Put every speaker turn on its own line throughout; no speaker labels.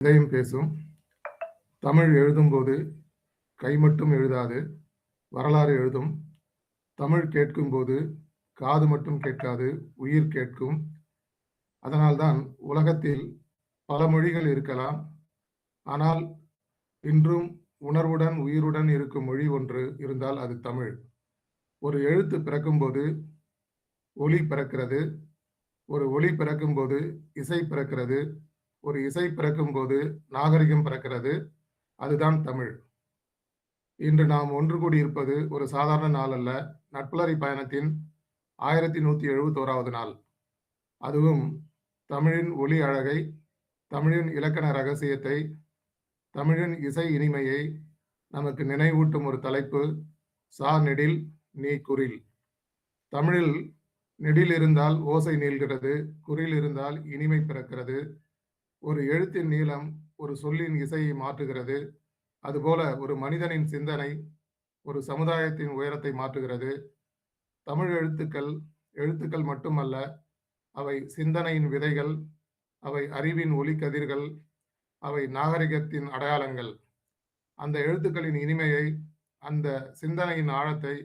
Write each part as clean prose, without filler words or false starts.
எதையும் பேசும். தமிழ் எழுதும்போது கை மட்டும் எழுதாது, வரலாறு எழுதும். தமிழ் கேட்கும்போது காது மட்டும் கேட்காது, உயிர் கேட்கும். அதனால்தான் உலகத்தில் பல மொழிகள் இருக்கலாம், ஆனால் இன்றும் உணர்வுடன் உயிருடன் இருக்கும் மொழி ஒன்று இருந்தால் அது தமிழ். ஒரு எழுத்து பிறக்கும்போது ஒலி பிறக்கிறது, ஒரு ஒலி பிறக்கும்போது இசை பிறக்கிறது, ஒரு இசை பிறக்கும்போது நாகரிகம் பிறக்கிறது. அதுதான் தமிழ். இன்று நாம் ஒன்று கூடியிருப்பது ஒரு சாதாரண நாள் அல்ல, நட்புலரி பயணத்தின் 1171வது நாள். அதுவும் தமிழின் ஒலி அழகை, தமிழின் இலக்கண ரகசியத்தை, தமிழின் இசை இனிமையை நமக்கு நினைவூட்டும் ஒரு தலைப்பு. சா நெடில் நீ குறில். தமிழில் நெடில் இருந்தால் ஓசை நீள்கிறது, குறில் இருந்தால் இனிமை பிறக்கிறது. ஒரு எழுத்தின் நீளம் ஒரு சொல்லின் இசையை மாற்றுகிறது. அதுபோல ஒரு மனிதனின் சிந்தனை ஒரு சமுதாயத்தின் உயரத்தை மாற்றுகிறது. தமிழ் எழுத்துக்கள் மட்டுமல்ல, அவை சிந்தனையின் விதைகள், அவை அறிவின் ஒளிக்கதிர்கள், அவை நாகரிகத்தின் அடையாளங்கள். அந்த எழுத்துக்களின் இனிமையை, அந்த சிந்தனையின் ஆழத்தை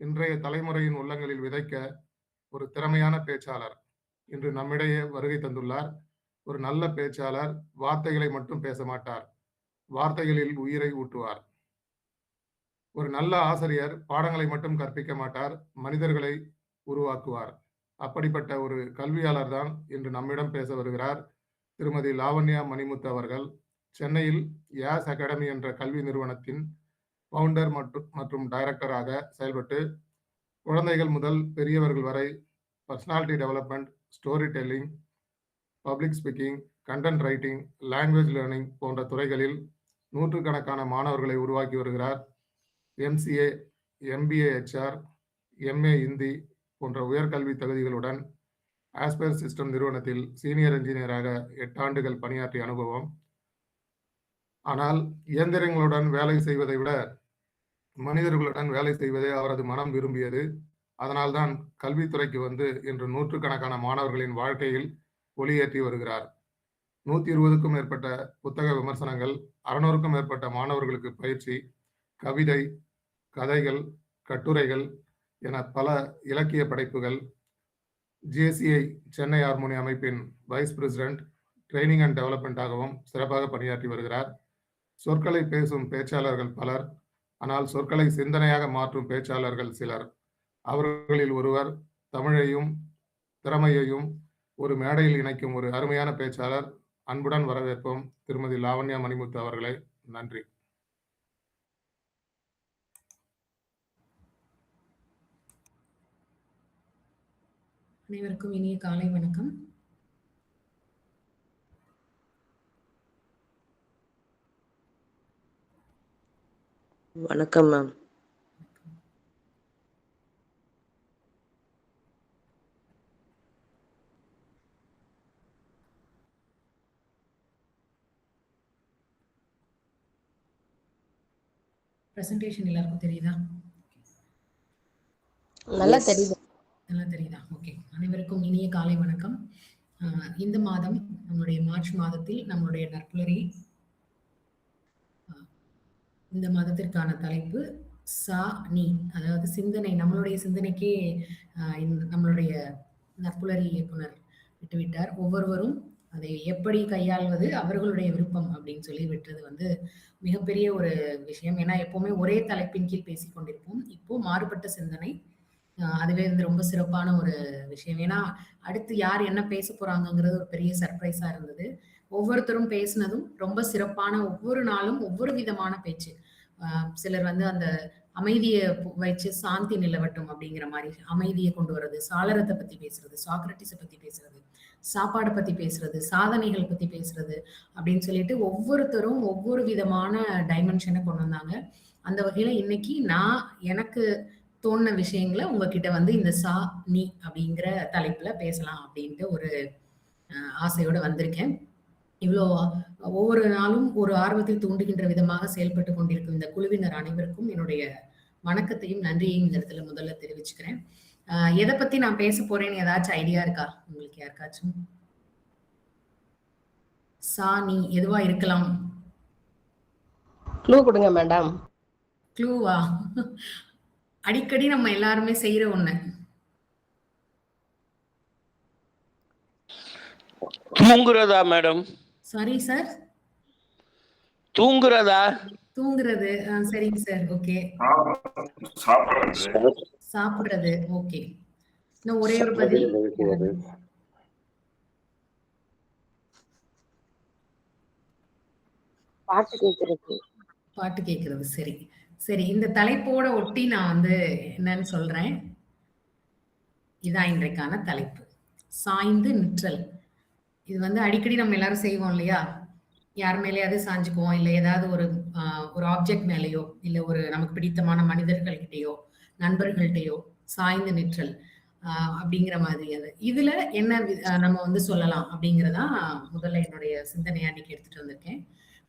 இன்றைய தலைமுறையின் உள்ளங்களில் விதைக்க ஒரு திறமையான பேச்சாளர் இன்று நம்மிடையே வருகை தந்துள்ளார். ஒரு நல்ல பேச்சாளர் வார்த்தைகளை மட்டும் பேச மாட்டார், வார்த்தைகளில் உயிரை ஊட்டுவார். ஒரு நல்ல ஆசிரியர் பாடங்களை மட்டும் கற்பிக்க மாட்டார், மனிதர்களை உருவாக்குவார். அப்படிப்பட்ட ஒரு கல்வியாளர் தான் இன்று நம்மிடம் பேச வருகிறார் திருமதி லாவண்யா மணிமுத்து அவர்கள். சென்னையில் யாஸ் அகாடமி என்ற கல்வி நிறுவனத்தின் ஃபவுண்டர் மற்றும் டைரக்டராக செயல்பட்டு குழந்தைகள் முதல் பெரியவர்கள் வரை personality development, story telling, public speaking, content writing, language learning போன்ற துறைகளில் நூற்றுக்கணக்கான மாணவர்களை உருவாக்கி வருகிறார். MCA, MBA HR, MA Hindi போன்ற உயர்கல்வி தகுதிகளுடன் ஆஸ்பயர் சிஸ்டம் நிறுவனத்தில் சீனியர் என்ஜினியராக 8 ஆண்டுகள் பணியாற்றிய அனுபவம். ஆனால் இயந்திரங்களுடன் வேலை செய்வதை விட மனிதர்களுடன் வேலை செய்வதே அவரது மனம் விரும்பியது. அதனால்தான் கல்வித்துறைக்கு வந்து இன்று நூற்றுக்கணக்கான மாணவர்களின் வாழ்க்கையில் ஒளியேற்றி வருகிறார். 120க்கும் மேற்பட்ட புத்தக விமர்சனங்கள், 600க்கும் மேற்பட்ட மாணவர்களுக்கு பயிற்சி, கவிதை, கதைகள், கட்டுரைகள் என பல இலக்கிய படைப்புகள். JCI சென்னை ஹார்மோனி அமைப்பின் வைஸ் பிரசிடென்ட், ட்ரைனிங் அண்ட் டெவலப்மெண்ட்டாகவும் சிறப்பாக பணியாற்றி வருகிறார். சொற்களை பேசும் பேச்சாளர்கள் பலர், ஆனால் சொற்களை சிந்தனையாக மாற்றும் பேச்சாளர்கள் சிலர். அவர்களில் ஒருவர் தமிழையும் திறமையையும் ஒரு மேடையில் இணைக்கும் ஒரு அருமையான பேச்சாளர். அன்புடன் வரவேற்போம் திருமதி லாவண்யா மணிமுத்து அவர்களை. நன்றி.
அனைவருக்கும் இனிய காலை வணக்கம்.
வணக்கம் மேம்.
பிரசன்டேஷன் எல்லாருக்கும் தெரியுதா?
நல்லா தெரியுது.
நல்லா தெரியுதா? ஓகே. அனைவருக்கும் இனிய காலை வணக்கம். இந்த மாதம் நம்முடைய மார்ச் மாதத்தில் நம்மளுடைய நற்புலரி இந்த மாதத்திற்கான தலைப்பு சா நீ, அதாவது சிந்தனை. நம்மளுடைய சிந்தனைக்கே நம்மளுடைய நற்புலரி இயக்குனர் விட்டுவிட்டார். ஒவ்வொருவரும் அதை எப்படி கையாள்வது அவர்களுடைய விருப்பம் அப்படின்னு சொல்லி விட்டுறது வந்து மிகப்பெரிய ஒரு விஷயம். ஏன்னா எப்பவுமே ஒரே தலைப்பின் கீழ் பேசிக் கொண்டிருப்போம். இப்போ மாறுபட்ட சிந்தனை, அதுவே வந்து ரொம்ப சிறப்பான ஒரு விஷயம். ஏன்னா அடுத்து யார் என்ன பேச போறாங்கங்கிறது ஒரு பெரிய சர்ப்ரைஸா இருந்தது. ஒவ்வொருத்தரும் பேசினதும் ரொம்ப சிறப்பான, ஒவ்வொரு நாளும் ஒவ்வொரு விதமான பேச்சு. சிலர் வந்து அந்த அமைதியை வச்சு சாந்தி நிலவட்டும் அப்படிங்கிற மாதிரி அமைதியை கொண்டு வர்றது, சாளரத்தை பத்தி பேசுறது, சாக்ரட்டிஸை பத்தி பேசுறது, சாப்பாடை பத்தி பேசுறது, சாதனைகள் பத்தி பேசுறது அப்படின்னு சொல்லிட்டு ஒவ்வொருத்தரும் ஒவ்வொரு விதமான டைமென்ஷனை கொண்டு வந்தாங்க. அந்த வகையில இன்னைக்கு நான் எனக்கு தோணுன விஷயங்களை உங்ககிட்ட வந்து இந்த சா நீ அப்படிங்கிற தலைப்புல பேசலாம் அப்படின்ட்டு ஒரு ஆசையோட வந்திருக்கேன். இவ்வளோ ஒவ்வொரு நாளும் ஒரு ஆர்வத்தை தூண்டுகின்ற விதமாக செயல்பட்டு கொண்டிருக்கும் இந்த குழுவினர் அனைவருக்கும் என்னுடைய வணக்கத்தையும் நன்றியையும் இந்த இடத்துல முதல்ல தெரிவிச்சுக்கிறேன். எதை பத்தி நான் பேச போறேன்னு ஏதாச்சும் ஐடியா இருக்கா உங்களுக்கு யாருக்காச்சும்? சா நீ எதுவா இருக்கலாம்?
க்ளூ கொடுங்க மேடம்.
க்ளூவா? அடிக்கடி நம்ம எல்லாருமே செய்யற ஒண்ணு.
தூங்குறதா மேடம்?
Sorry sir.
தூங்குறதா?
தூங்குறது. சரிங்க சார். ஓகே. சாப்பிடுறது. ஓகே. இன்னும் ஒரே ஒரு பதில்.
பாட்டு கேட்கறது.
பாட்டு கேட்கறது. சரி சரி, இந்த தலைப்போட ஒட்டி நான் வந்து என்னன்னு சொல்றேன். இதான் இன்றைக்கான தலைப்பு, சாய்ந்து நிற்றல். இது வந்து அடிக்கடி நம்ம எல்லாரும் செய்வோம் இல்லையா? யார் மேலேயாவது சாஞ்சுக்குவோம், இல்லை ஏதாவது ஒரு ஆப்ஜெக்ட் மேலேயோ, இல்லை ஒரு நமக்கு பிடித்தமான மனிதர்கள்கிட்டயோ நண்பர்கள்கிட்டயோ சாய்ந்து நிற்றல் அப்படிங்கிற மாதிரி. அது இதுல என்ன நம்ம வந்து சொல்லலாம் அப்படிங்கிறதா முதல்ல என்னுடைய சிந்தனையா இன்னைக்கு எடுத்துட்டு வந்திருக்கேன்.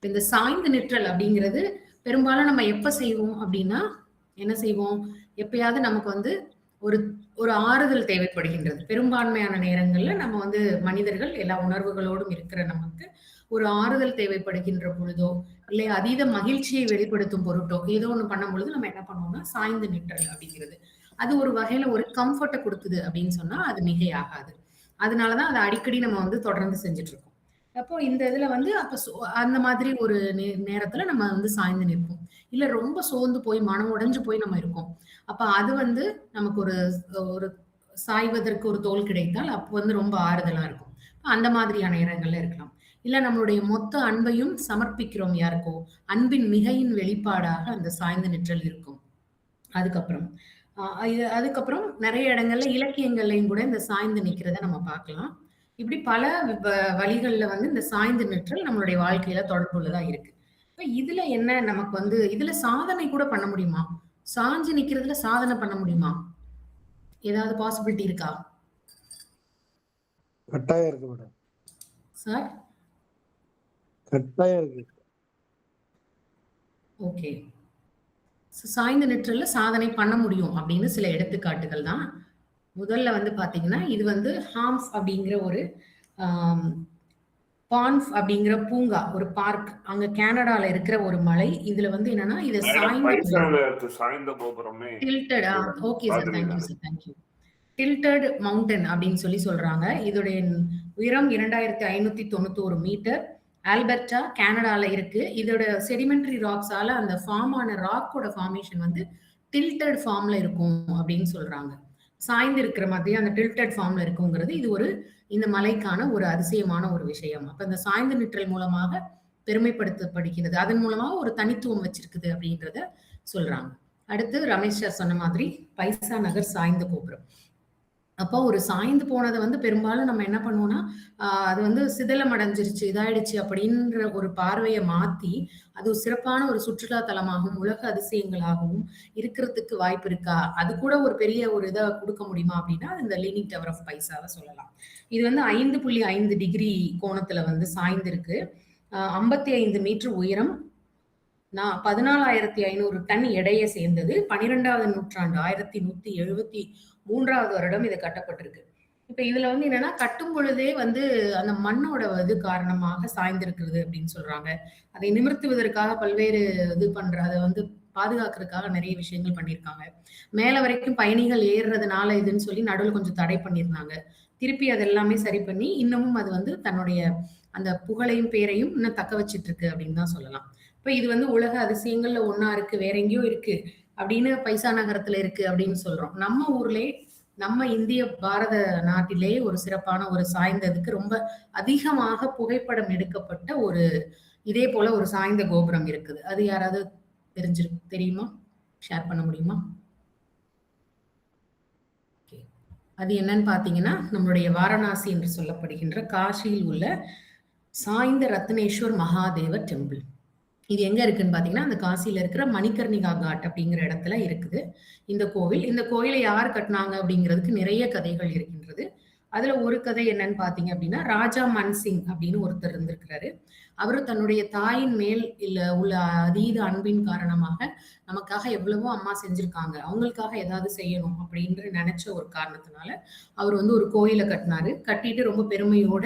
இந்த சாய்ந்து நிற்றல் அப்படிங்கிறது பெரும்பாலும் நம்ம எப்ப செய்வோம் அப்படின்னா, என்ன செய்வோம், எப்பயாவது நமக்கு வந்து ஒரு ஒரு ஆறுதல் தேவைப்படுகின்றது. பெரும்பான்மையான நேரங்கள்ல நம்ம வந்து மனிதர்கள் எல்லா உணர்வுகளோடும் இருக்கிற நமக்கு ஒரு ஆறுதல் தேவைப்படுகின்ற பொழுதோ, இல்லை அதீத மகிழ்ச்சியை வெளிப்படுத்தும் பொருட்டோ ஏதோ ஒண்ணு பண்ணும் பொழுது நம்ம என்ன பண்ணுவோம்னா சாய்ந்து நிற்றல் அப்படிங்கிறது. அது ஒரு வகையில ஒரு கம்ஃபர்ட்டை கொடுக்குது அப்படின்னு சொன்னா அது மிகையாகாது. அதனாலதான் அதை அடிக்கடி நம்ம வந்து தொடர்ந்து செஞ்சுட்டு இருக்கோம். அப்போ இந்த இதுல வந்து அப்ப அந்த மாதிரி ஒரு நேரத்துல நம்ம வந்து சாய்ந்து நிற்போம். இல்ல ரொம்ப சோர்ந்து போய் மனம் உடைஞ்சு போய் நம்ம இருக்கோம். அப்ப அது வந்து நமக்கு ஒரு ஒரு சாய்வதற்கு ஒரு தோல் கிடைத்தால் அப்போ வந்து ரொம்ப ஆறுதலா இருக்கும். அந்த மாதிரியான நேரங்கள்ல இருக்கலாம். இல்ல நம்மளுடைய மொத்த அன்பையும் சமர்ப்பிக்கிறோம் யாருக்கோ, அன்பின் மிகையின் வெளிப்பாடாக அந்த சாய்ந்த நிற்றல் இருக்கும். அதுக்கப்புறம் நிறைய இடங்கள்ல இலக்கியங்கள்லையும் கூட இந்த சாய்ந்து நிக்கிறத நம்ம பார்க்கலாம். இப்படி பல வழிகள்ல வந்து இந்த சாய்ந்து நிற்றல் நம்மளுடைய வாழ்க்கையில தொடர்புள்ளதா இருக்கு. இதுல என்ன நமக்கு வந்து இதுல சாதனை கூட பண்ண முடியுமா? சாஞ்சு நிக்கிறதுல சாதனை பண்ண முடியுமா? ஏதாவது பாசிபிலிட்டி இருக்கா?
கட்டாயம் இருக்கு மேடம்.
சார்
கட்டாயம் இருக்கு.
ஓகே. சாய்ந்து நிற்றல்ல சாதனை பண்ண முடியும் அப்படின்னு சில எடுத்துக்காட்டுகள் தான். முதல்ல வந்து பாத்தீங்கன்னா, இது வந்து ஹாம்ஸ் அப்படிங்கிற ஒரு பான்ஃப் அப்படிங்கிற பூங்கா, ஒரு பார்க், அங்க கனடால இருக்கிற ஒரு மலை. இதுல வந்து என்னன்னா இது
சாய்ந்த கோபுரமே
tilted. Okay sir, thank you sir, thank you. Tilted mountain அப்படின்னு சொல்றாங்க. இதோடைய உயரம் 2591 மீட்டர். ஆல்பர்டா கனடால இருக்கு. இதோட செடிமெண்டரி ராக்ஸால அந்த ஃபார்ம் ஆன ராக்கோட ஃபார்மேஷன் வந்து டில்டட் ஃபார்ம்ல இருக்கும் அப்படின்னு சொல்றாங்க. சாய்ந்து இருக்கிற மாதிரி அந்த டில்டட் ஃபார்ம்ல இருக்குங்கிறது இது ஒரு இந்த மலைக்கான ஒரு அதிசயமான ஒரு விஷயம். அப்ப இந்த சாய்ந்து நிற்றல் மூலமாக பெருமைப்படுத்தப்படுகிறது, அதன் மூலமாக ஒரு தனித்துவம் வச்சிருக்குது அப்படின்றத சொல்றாங்க. அடுத்து ரமேஷ் சார் சொன்ன மாதிரி பைசா நகர் சாய்ந்த கோபுரம். அப்போ ஒரு சாய்ந்து போனதை வந்து பெரும்பாலும் நம்ம என்ன பண்ணுவோம்னா, அது வந்து சிதிலம் அடைஞ்சிருச்சு, இதாயிடுச்சு அப்படின்ற ஒரு பார்வையை மாத்தி அது ஒரு சிறப்பான ஒரு சுற்றுலா தலமாகவும் உலக அதிசயங்களாகவும் இருக்கிறதுக்கு வாய்ப்பு இருக்கா? அது கூட ஒரு பெரிய ஒரு இதை கொடுக்க முடியுமா அப்படின்னா இந்த லீனிங் டவர் ஆஃப் பைசாவை சொல்லலாம். இது வந்து 5.5 டிகிரி கோணத்துல வந்து சாய்ந்திருக்கு. 55 மீட்டர் உயரம், 14,500 டன் எடையை சேர்ந்தது. 12வது நூற்றாண்டு 1173வது வருடம் இது கட்டப்பட்டிருக்கு. இப்ப இதுல வந்து என்னன்னா, கட்டும் பொழுதே வந்து அந்த மண்ணோட இது காரணமாக சாய்ந்திருக்கிறது அப்படின்னு சொல்றாங்க. அதை நிமிர்த்துவதற்காக பல்வேறு இது அதை வந்து பாதுகாக்கிறதுக்காக நிறைய விஷயங்கள் பண்ணியிருக்காங்க. மேல வரைக்கும் பயணிகள் ஏறுறதுனால இதுன்னு சொல்லி நடுவில் கொஞ்சம் தடை பண்ணியிருந்தாங்க. திருப்பி அது எல்லாமே சரி பண்ணி இன்னமும் அது வந்து தன்னுடைய அந்த புகழையும் பேரையும் இன்னும் தக்க வச்சிட்டு இருக்கு அப்படின்னு தான் சொல்லலாம். இப்ப இது வந்து உலக அதிசயங்கள்ல ஒன்னா இருக்கு, வேற எங்கேயோ இருக்கு அப்படின்னு பைசா நகரத்துல இருக்கு அப்படின்னு சொல்றோம். நம்ம ஊர்லயே, நம்ம இந்திய பாரத நாட்டிலே ஒரு சிறப்பான ஒரு சாய்ந்ததுக்கு ரொம்ப அதிகமாக புகைப்படம் எடுக்கப்பட்ட ஒரு இதே போல ஒரு சாய்ந்த கோபுரம் இருக்குது. அது யாராவது தெரியுமா? ஷேர் பண்ண முடியுமா? அது என்னன்னு பாத்தீங்கன்னா, நம்மளுடைய வாரணாசி என்று சொல்லப்படுகின்ற காசியில் உள்ள சாய்ந்த ரத்னேஸ்வர் மகாதேவர் டெம்பிள். இது எங்க இருக்குன்னு பாத்தீங்கன்னா, அந்த காசியில இருக்கிற மணிகர்ணிகா காட் அப்படிங்கிற இடத்துல இருக்குது இந்த கோவில். இந்த கோயிலை யார் கட்டினாங்க அப்படிங்கிறதுக்கு நிறைய கதைகள் இருக்கின்றது. அதுல ஒரு கதை என்னன்னு பாத்தீங்க அப்படின்னா, ராஜா மன்சிங் அப்படின்னு ஒருத்தர் இருந்திருக்கிறாரு. அவரு தன்னுடைய தாயின் மேல் உள்ள அதீத அன்பின் காரணமாக நமக்காக எவ்வளவோ அம்மா செஞ்சிருக்காங்க, அவங்களுக்காக ஏதாவது செய்யணும் அப்படின்னு நினைச்ச ஒரு காரணத்தினால அவர் வந்து ஒரு கோயிலை கட்டினாரு. கட்டிட்டு ரொம்ப பெருமையோட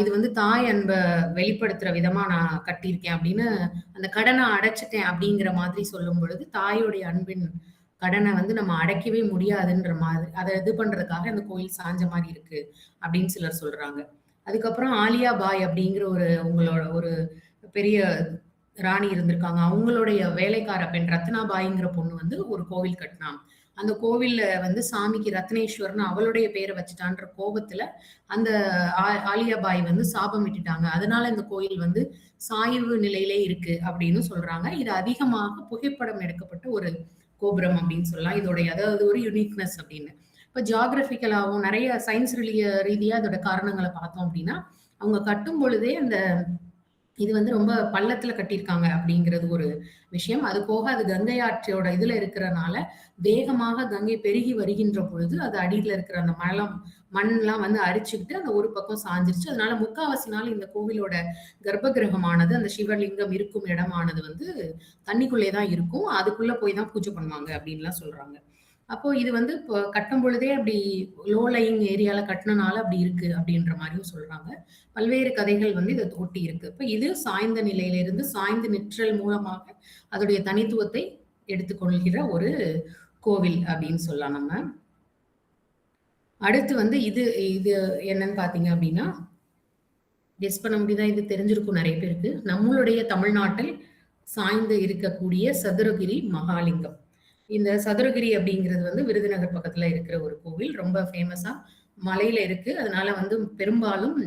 இது வந்து தாய் அன்ப வெளிப்படுத்துற விதமா நான் கட்டியிருக்கேன் அப்படின்னு, அந்த கடன அடைச்சுட்டேன் அப்படிங்கிற மாதிரி சொல்லும் பொழுது, தாயோடைய அன்பின் கடன வந்து நம்ம அடைக்கவே முடியாதுன்ற மாதிரி, அத இது பண்றதுக்காக இந்த கோயில் சாஞ்ச மாரி இருக்கு அப்படின்னு சிலர் சொல்றாங்க. அதுக்கப்புறம் ஆலியா பாய் அப்படிங்கிற உங்களோட ஒரு பெரிய ராணி இருந்திருக்காங்க. அவங்களுடைய வேலைக்கார பெண் ரத்னாபாய்ங்கிற பொண்ணு வந்து ஒரு கோவில் கட்டுனா. அந்த கோவில்ல வந்து சாமிக்கு ரத்னேஸ்வர்ன்னு அவளுடைய பேர வச்சுட்டான்ற கோபத்துல, அந்த ஆலியா பாய் வந்து சாபம் விட்டுட்டாங்க. அதனால இந்த கோயில் வந்து சாய்வு நிலையிலே இருக்கு அப்படின்னு சொல்றாங்க. இது அதிகமாக புகைப்படம் எடுக்கப்பட்ட ஒரு கோபுரம் அப்படின்னு சொல்லலாம். இதோடைய அதாவது ஒரு யுனிக்னஸ் அப்படின்னு. இப்ப ஜியோகிராபிக்கலாவும் நெறைய சயின்ஸ் ரீதியா அதோட காரணங்கள பார்த்தோம் அப்படின்னா, அவங்க கட்டும் பொழுதே அந்த இது வந்து ரொம்ப பள்ளத்துல கட்டியிருக்காங்க அப்படிங்கிறது ஒரு விஷயம். அது போக அது கங்கை ஆற்றோட இதுல இருக்கிறனால, வேகமாக கங்கை பெருகி வருகின்ற பொழுது, அது அடியில இருக்கிற அந்த மண்லாம் வந்து அரிச்சுக்கிட்டு அந்த ஒரு பக்கம் சாஞ்சிருச்சு. அதனால முக்காவாசி நாள் இந்த கோவிலோட கர்ப்ப கிரகமானது, அந்த சிவலிங்கம் இருக்கும் இடமானது வந்து தண்ணிக்குள்ளே தான் இருக்கும். அதுக்குள்ள போய் தான் பூஜை பண்ணுவாங்க அப்படின்லாம் சொல்றாங்க. அப்போ இது வந்து இப்போ கட்டும் பொழுதே அப்படி லோ லையிங் ஏரியால கட்டுனனால அப்படி இருக்கு அப்படின்ற மாரியும் சொல்றாங்க. பல்வேறு கதைகள் வந்து இத ஒட்டி இருக்கு. இப்ப இது சாய்ந்த நிலையிலிருந்து சாய்ந்து நிற்றல் மூலமாக அதோடைய தனித்துவத்தை எடுத்துக்கொள்கிற ஒரு கோவில் அப்படின்னு சொல்லலாம் நம்ம. அடுத்து வந்து இது இது என்னன்னு பார்த்தீங்க அப்படின்னா, கெஸ் பண்ண முடியுதா? இது தெரிஞ்சிருக்கும் நெறைய பேருக்கு. நம்மளுடைய தமிழ்நாட்டில் சாய்ந்து இருக்கக்கூடிய சதுரகிரி மகாலிங்கம். இந்த சதுரகிரி அப்படிங்கிறது வந்து விருதுநகர் பக்கத்துல இருக்கிற ஒரு கோவில். ரொம்ப ஃபேமஸா மலையில இருக்கு. அதனால வந்து பெரும்பாலும்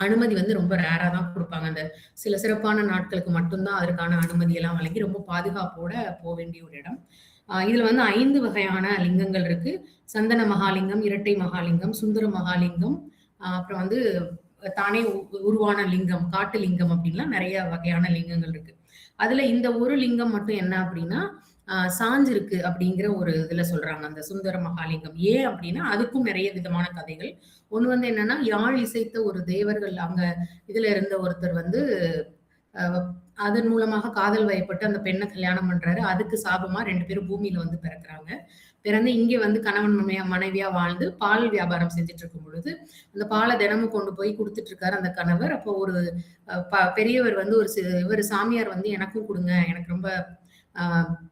அனுமதி வந்து ரொம்ப ரேரா தான் குடுப்பாங்க. அந்த சில சிறப்பான நாட்களுக்கு மட்டும் தான் அதற்கான அனுமதி எல்லாம் வழங்கி ரொம்ப பாதுகாப்போட வேண்டிய ஒரு இடம். இதுல வந்து 5 வகையான லிங்கங்கள் இருக்கு. சந்தன மகாலிங்கம், இரட்டை மகாலிங்கம், சுந்தர மகாலிங்கம், அப்புறம் வந்து தானே உருவான லிங்கம், காட்டு லிங்கம் அப்படின்லாம் நெறைய வகையான லிங்கங்கள் இருக்கு. அதுல இந்த ஒரு லிங்கம் மட்டும் என்ன அப்படின்னா, சாஞ்சிருக்கு அப்படிங்கிற ஒரு இதுல சொல்றாங்க. அந்த சுந்தர மகாலிங்கம். ஏன் அப்படின்னா, அதுக்கும் நெறைய விதமான கதைகள். ஒண்ணு வந்து என்னன்னா, யாழ் இசைத்த ஒரு தேவர்கள் அங்க இதுல இருந்த ஒருத்தர் வந்து அதன் மூலமாக காதல் வயப்பட்டு அந்த பெண்ண கல்யாணம் பண்றாரு. அதுக்கு சாபமா 2 பேரும் பூமியில வந்து பிறக்குறாங்க. பிறந்து இங்க வந்து கணவன் மனைவியா வாழ்ந்து பால் வியாபாரம் செஞ்சுட்டு இருக்கும் பொழுது, அந்த பால தினமும் கொண்டு போய் குடுத்துட்டு இருக்காரு அந்த கணவர். அப்போ ஒரு பெரியவர் வந்து இவரு சாமியார் வந்து எனக்கும் குடுங்க. எனக்கு ரொம்ப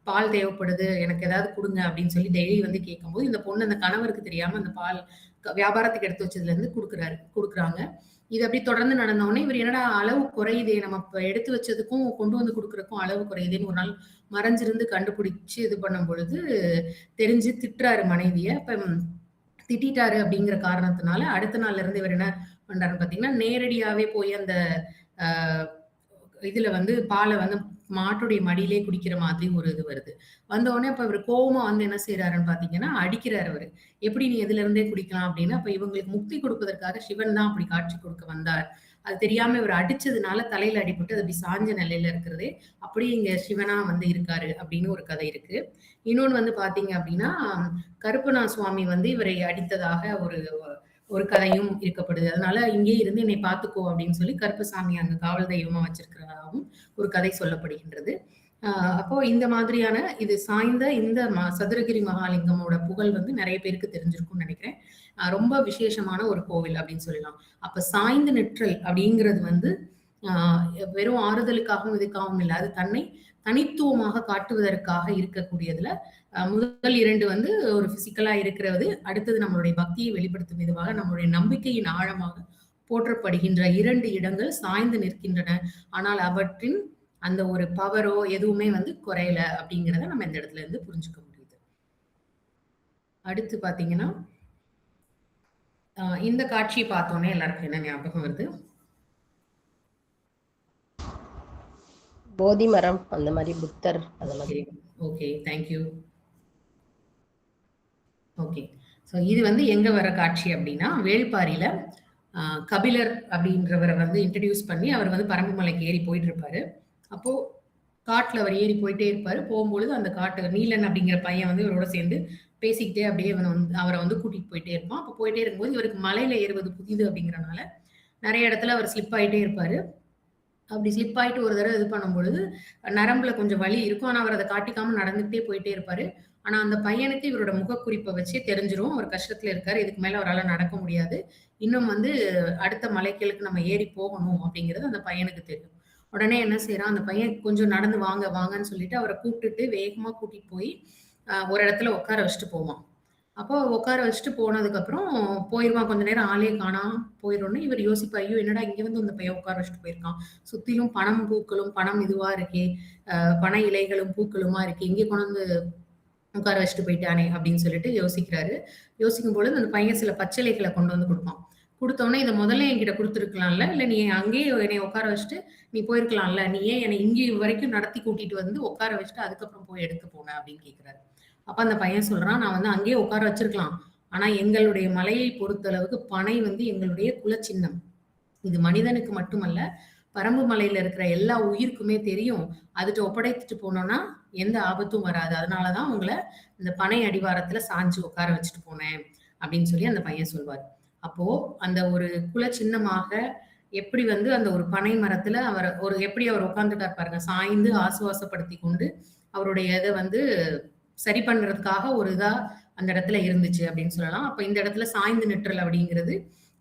பால் தேவைப்படுது. எனக்கு ஏதாவது குடுங்க அப்படின்னு சொல்லி டெய்லி வந்து கேட்கும்போது, இந்த பொண்ணு அந்த கணவருக்கு தெரியாம அந்த பால் வியாபாரத்துக்கு எடுத்து வச்சதுலேருந்து குடுக்குறாங்க. இது அப்படி தொடர்ந்து நடந்த உடனே இவர் என்னடா அளவு குறையுதே, நம்ம இப்ப எடுத்து வச்சதுக்கும் கொண்டு வந்து குடுக்குறதுக்கும் அளவு குறையுதேன்னு ஒரு நாள் மறைஞ்சிருந்து கண்டுபிடிச்சு இது பண்ணும் பொழுது தெரிஞ்சு திட்டுறாரு மனைவிய. இப்ப திட்டிட்டாரு அப்படிங்கிற காரணத்தினால அடுத்த நாள்ல இருந்து இவர் என்ன பண்றாருன்னு பாத்தீங்கன்னா, நேரடியாவே போய் அந்த இதுல வந்து பாலை வந்து மாட்டுடைய மடியிலே குடிக்கிற மாதிரி ஒரு இது வருது. வந்த உடனே அப்ப இவரு கோவமா வந்து என்ன செய்றாருன்னு பாத்தீங்கன்னா, அடிக்கிறாரு அவரு. எப்படி நீ எதுல இருந்தே குடிக்கலாம் அப்படின்னு. அப்ப இவங்களுக்கு முக்தி கொடுப்பதற்காக சிவன் தான் அப்படி காட்சி கொடுக்க வந்தார். அது தெரியாம இவர் அடிச்சதுனால தலையில அடிபட்டு அது அப்படி சாஞ்ச நிலையில இருக்கிறதே, அப்படியே இங்க சிவனா வந்து இருக்காரு அப்படின்னு ஒரு கதை இருக்கு. இன்னொன்னு வந்து பாத்தீங்க அப்படின்னா, கருப்பண்ணா சுவாமி வந்து இவரை அடித்ததாக ஒரு கதையும் இருக்கப்படுது. அதனால இங்கேயே இருந்து என்னை பார்த்துக்கோ அப்படின்னு சொல்லி கருப்பசாமி அங்க காவல் தெய்வமா வச்சிருக்கிறதாகவும் ஒரு கதை சொல்லப்படுகின்றது. அப்போ இந்த மாதிரியான இது சாய்ந்த இந்த சதுரகிரி மகாலிங்கமோட புகழ் வந்து நிறைய பேருக்கு தெரிஞ்சிருக்கும்னு நினைக்கிறேன். ரொம்ப விசேஷமான ஒரு கோவில் அப்படின்னு சொல்லலாம். அப்ப சாய்ந்து நிற்றல் அப்படிங்கிறது வந்து வெறும் ஆறுதலுக்காகவும் இதுக்காகவும் இல்லை. அது தன்னை தனித்துவமாக காட்டுவதற்காக இருக்கக்கூடியதுல முதல் 2 வந்து ஒரு பிசிக்கலா இருக்கிறது. அடுத்தது நம்மளுடைய பக்தியை வெளிப்படுத்தும் விதமாக நம்மளுடைய நம்பிக்கையின் ஆழமாக போற்றப்படுகின்ற 2 இடங்கள் சாய்ந்து நிற்கின்றன. ஆனால் அவற்றின் அந்த ஒரு பவரோ எதுவுமே வந்து குறையல அப்படிங்கிறத நம்ம இந்த இடத்துல இருந்து புரிஞ்சுக்க முடியுது. அடுத்து பாத்தீங்கன்னா, இந்த காட்சியை பார்த்தோன்னே எல்லாருக்கும் என்ன ஞாபகம் வருது?
போதி மரம் அந்த மாதிரி புத்தர் அந்த மாதிரி.
Okay, thank you. ஓகே, ஸோ இது வந்து எங்க வர காட்சி அப்படின்னா, வேள்பாரியில கபிலர் அப்படின்றவரை வந்து இன்ட்ரடியூஸ் பண்ணி அவர் வந்து பரம்புமலைக்கு ஏறி போயிட்டு இருப்பாரு. அப்போ காட்டுல அவர் ஏறி போயிட்டே இருப்பாரு. போகும்பொழுது அந்த காட்டு நீலன் அப்படிங்கிற பையன் வந்து இவரோட சேர்ந்து பேசிக்கிட்டே அப்படியே அவரை வந்து கூட்டிட்டு போயிட்டே இருப்பான். அப்போ போயிட்டே இருக்கும்போது இவருக்கு மலையில ஏறுவது புதிது அப்படிங்கிறனால நிறைய இடத்துல அவர் ஸ்லிப் ஆயிட்டே இருப்பாரு. அப்படி ஸ்லிப் ஆயிட்டு ஒரு தடவை இது பண்ணும்பொழுது நரம்புல கொஞ்சம் வலி இருக்கும். ஆனா அவர் அதை காட்டிக்காம நடந்துகிட்டே போயிட்டே இருப்பாரு. ஆனா அந்த பையனுக்கு இவரோட முகக்குறிப்பை வச்சே தெரிஞ்சிரும். அவர் கஷ்டத்துல இருக்காரு. இதுக்கு மேல அவரால நடக்க முடியாது. இன்னும் வந்து அடுத்த மலைகளுக்கு நம்ம ஏறி போகணும் அப்படிங்கிறது அந்த பையனுக்கு தெரியும். உடனே என்ன செய்றான், அந்த பையன் கொஞ்சம் நடந்து வாங்க, வாங்கன்னு சொல்லிட்டு அவர கூப்பிட்டுட்டு வேகமா கூட்டிட்டு போய் ஒரு இடத்துல உட்கார வச்சுட்டு போவான். அப்போ உட்கார வச்சுட்டு போனதுக்கப்புறம் போயிருவான். கொஞ்ச நேரம் ஆளே காணாம போயிரோன்னு இவர் யோசிப்பார், ஐயோ! என்னடா இங்க வந்து இந்த பையன் உட்கார வச்சுட்டு போயிருக்கான். சுத்திலும் பனம் பூக்களும், பனம் இதுவா இருக்கே, பனை இலைகளும் பூக்களுமா இருக்கே, இங்க கொண்டு வந்து உட்கார வச்சுட்டு போயிட்டானே அப்படின்னு சொல்லிட்டு யோசிக்கிறாரு. யோசிக்கும் பொழுது அந்த பையன் சில பச்சிலைகளை கொண்டு வந்து குடுப்பான். குடுத்தோனே இத முதல்ல என்கிட்ட குடுத்துருக்கலாம்ல. இல்ல நீ அங்கேயே என்னைய உட்கார வச்சுட்டு நீ போயிருக்கலாம்ல. நீ ஏன் என்னை இங்கே வரைக்கும் நடத்தி கூட்டிட்டு வந்து உட்கார வச்சுட்டு அதுக்கப்புறம் போய் எடுக்க போன அப்படின்னு கேட்கிறாரு. அப்ப அந்த பையன் சொல்றான், நான் வந்து அங்கேயே உட்கார வச்சிருக்கலாம். ஆனா எங்களுடைய மலையை பொறுத்தளவுக்கு பனை வந்து எங்களுடைய குலச்சின்னம். இது மனிதனுக்கு மட்டுமல்ல, பரம்பு மலையில இருக்கிற எல்லா உயிருக்குமே தெரியும். அதுட்ட ஒப்படைத்துட்டு போனோம்னா எந்த ஆபத்தும் வராது. அதனால தான் உங்கள இந்த பனை அடிவாரத்துல சாஞ்சு உட்கார வச்சுட்டு போனேன் அப்படின்னு சொல்லி அந்த பையன் சொல்வாரு. அப்போ அந்த ஒரு குலச்சின்னமாக எப்படி வந்து அந்த ஒரு பனை மரத்துல எப்படி அவர் உட்கார்ந்துட்டார் பாருங்க. சாய்ந்து ஆசுவாசப்படுத்திக் கொண்டு அவருடைய இத வந்து சரி பண்றதுக்காக ஒரு இதா அந்த இடத்துல இருந்துச்சு அப்படின்னு சொல்லலாம். அப்ப இந்த இடத்துல சாய்ந்து நிற்றல் அப்படிங்கிறது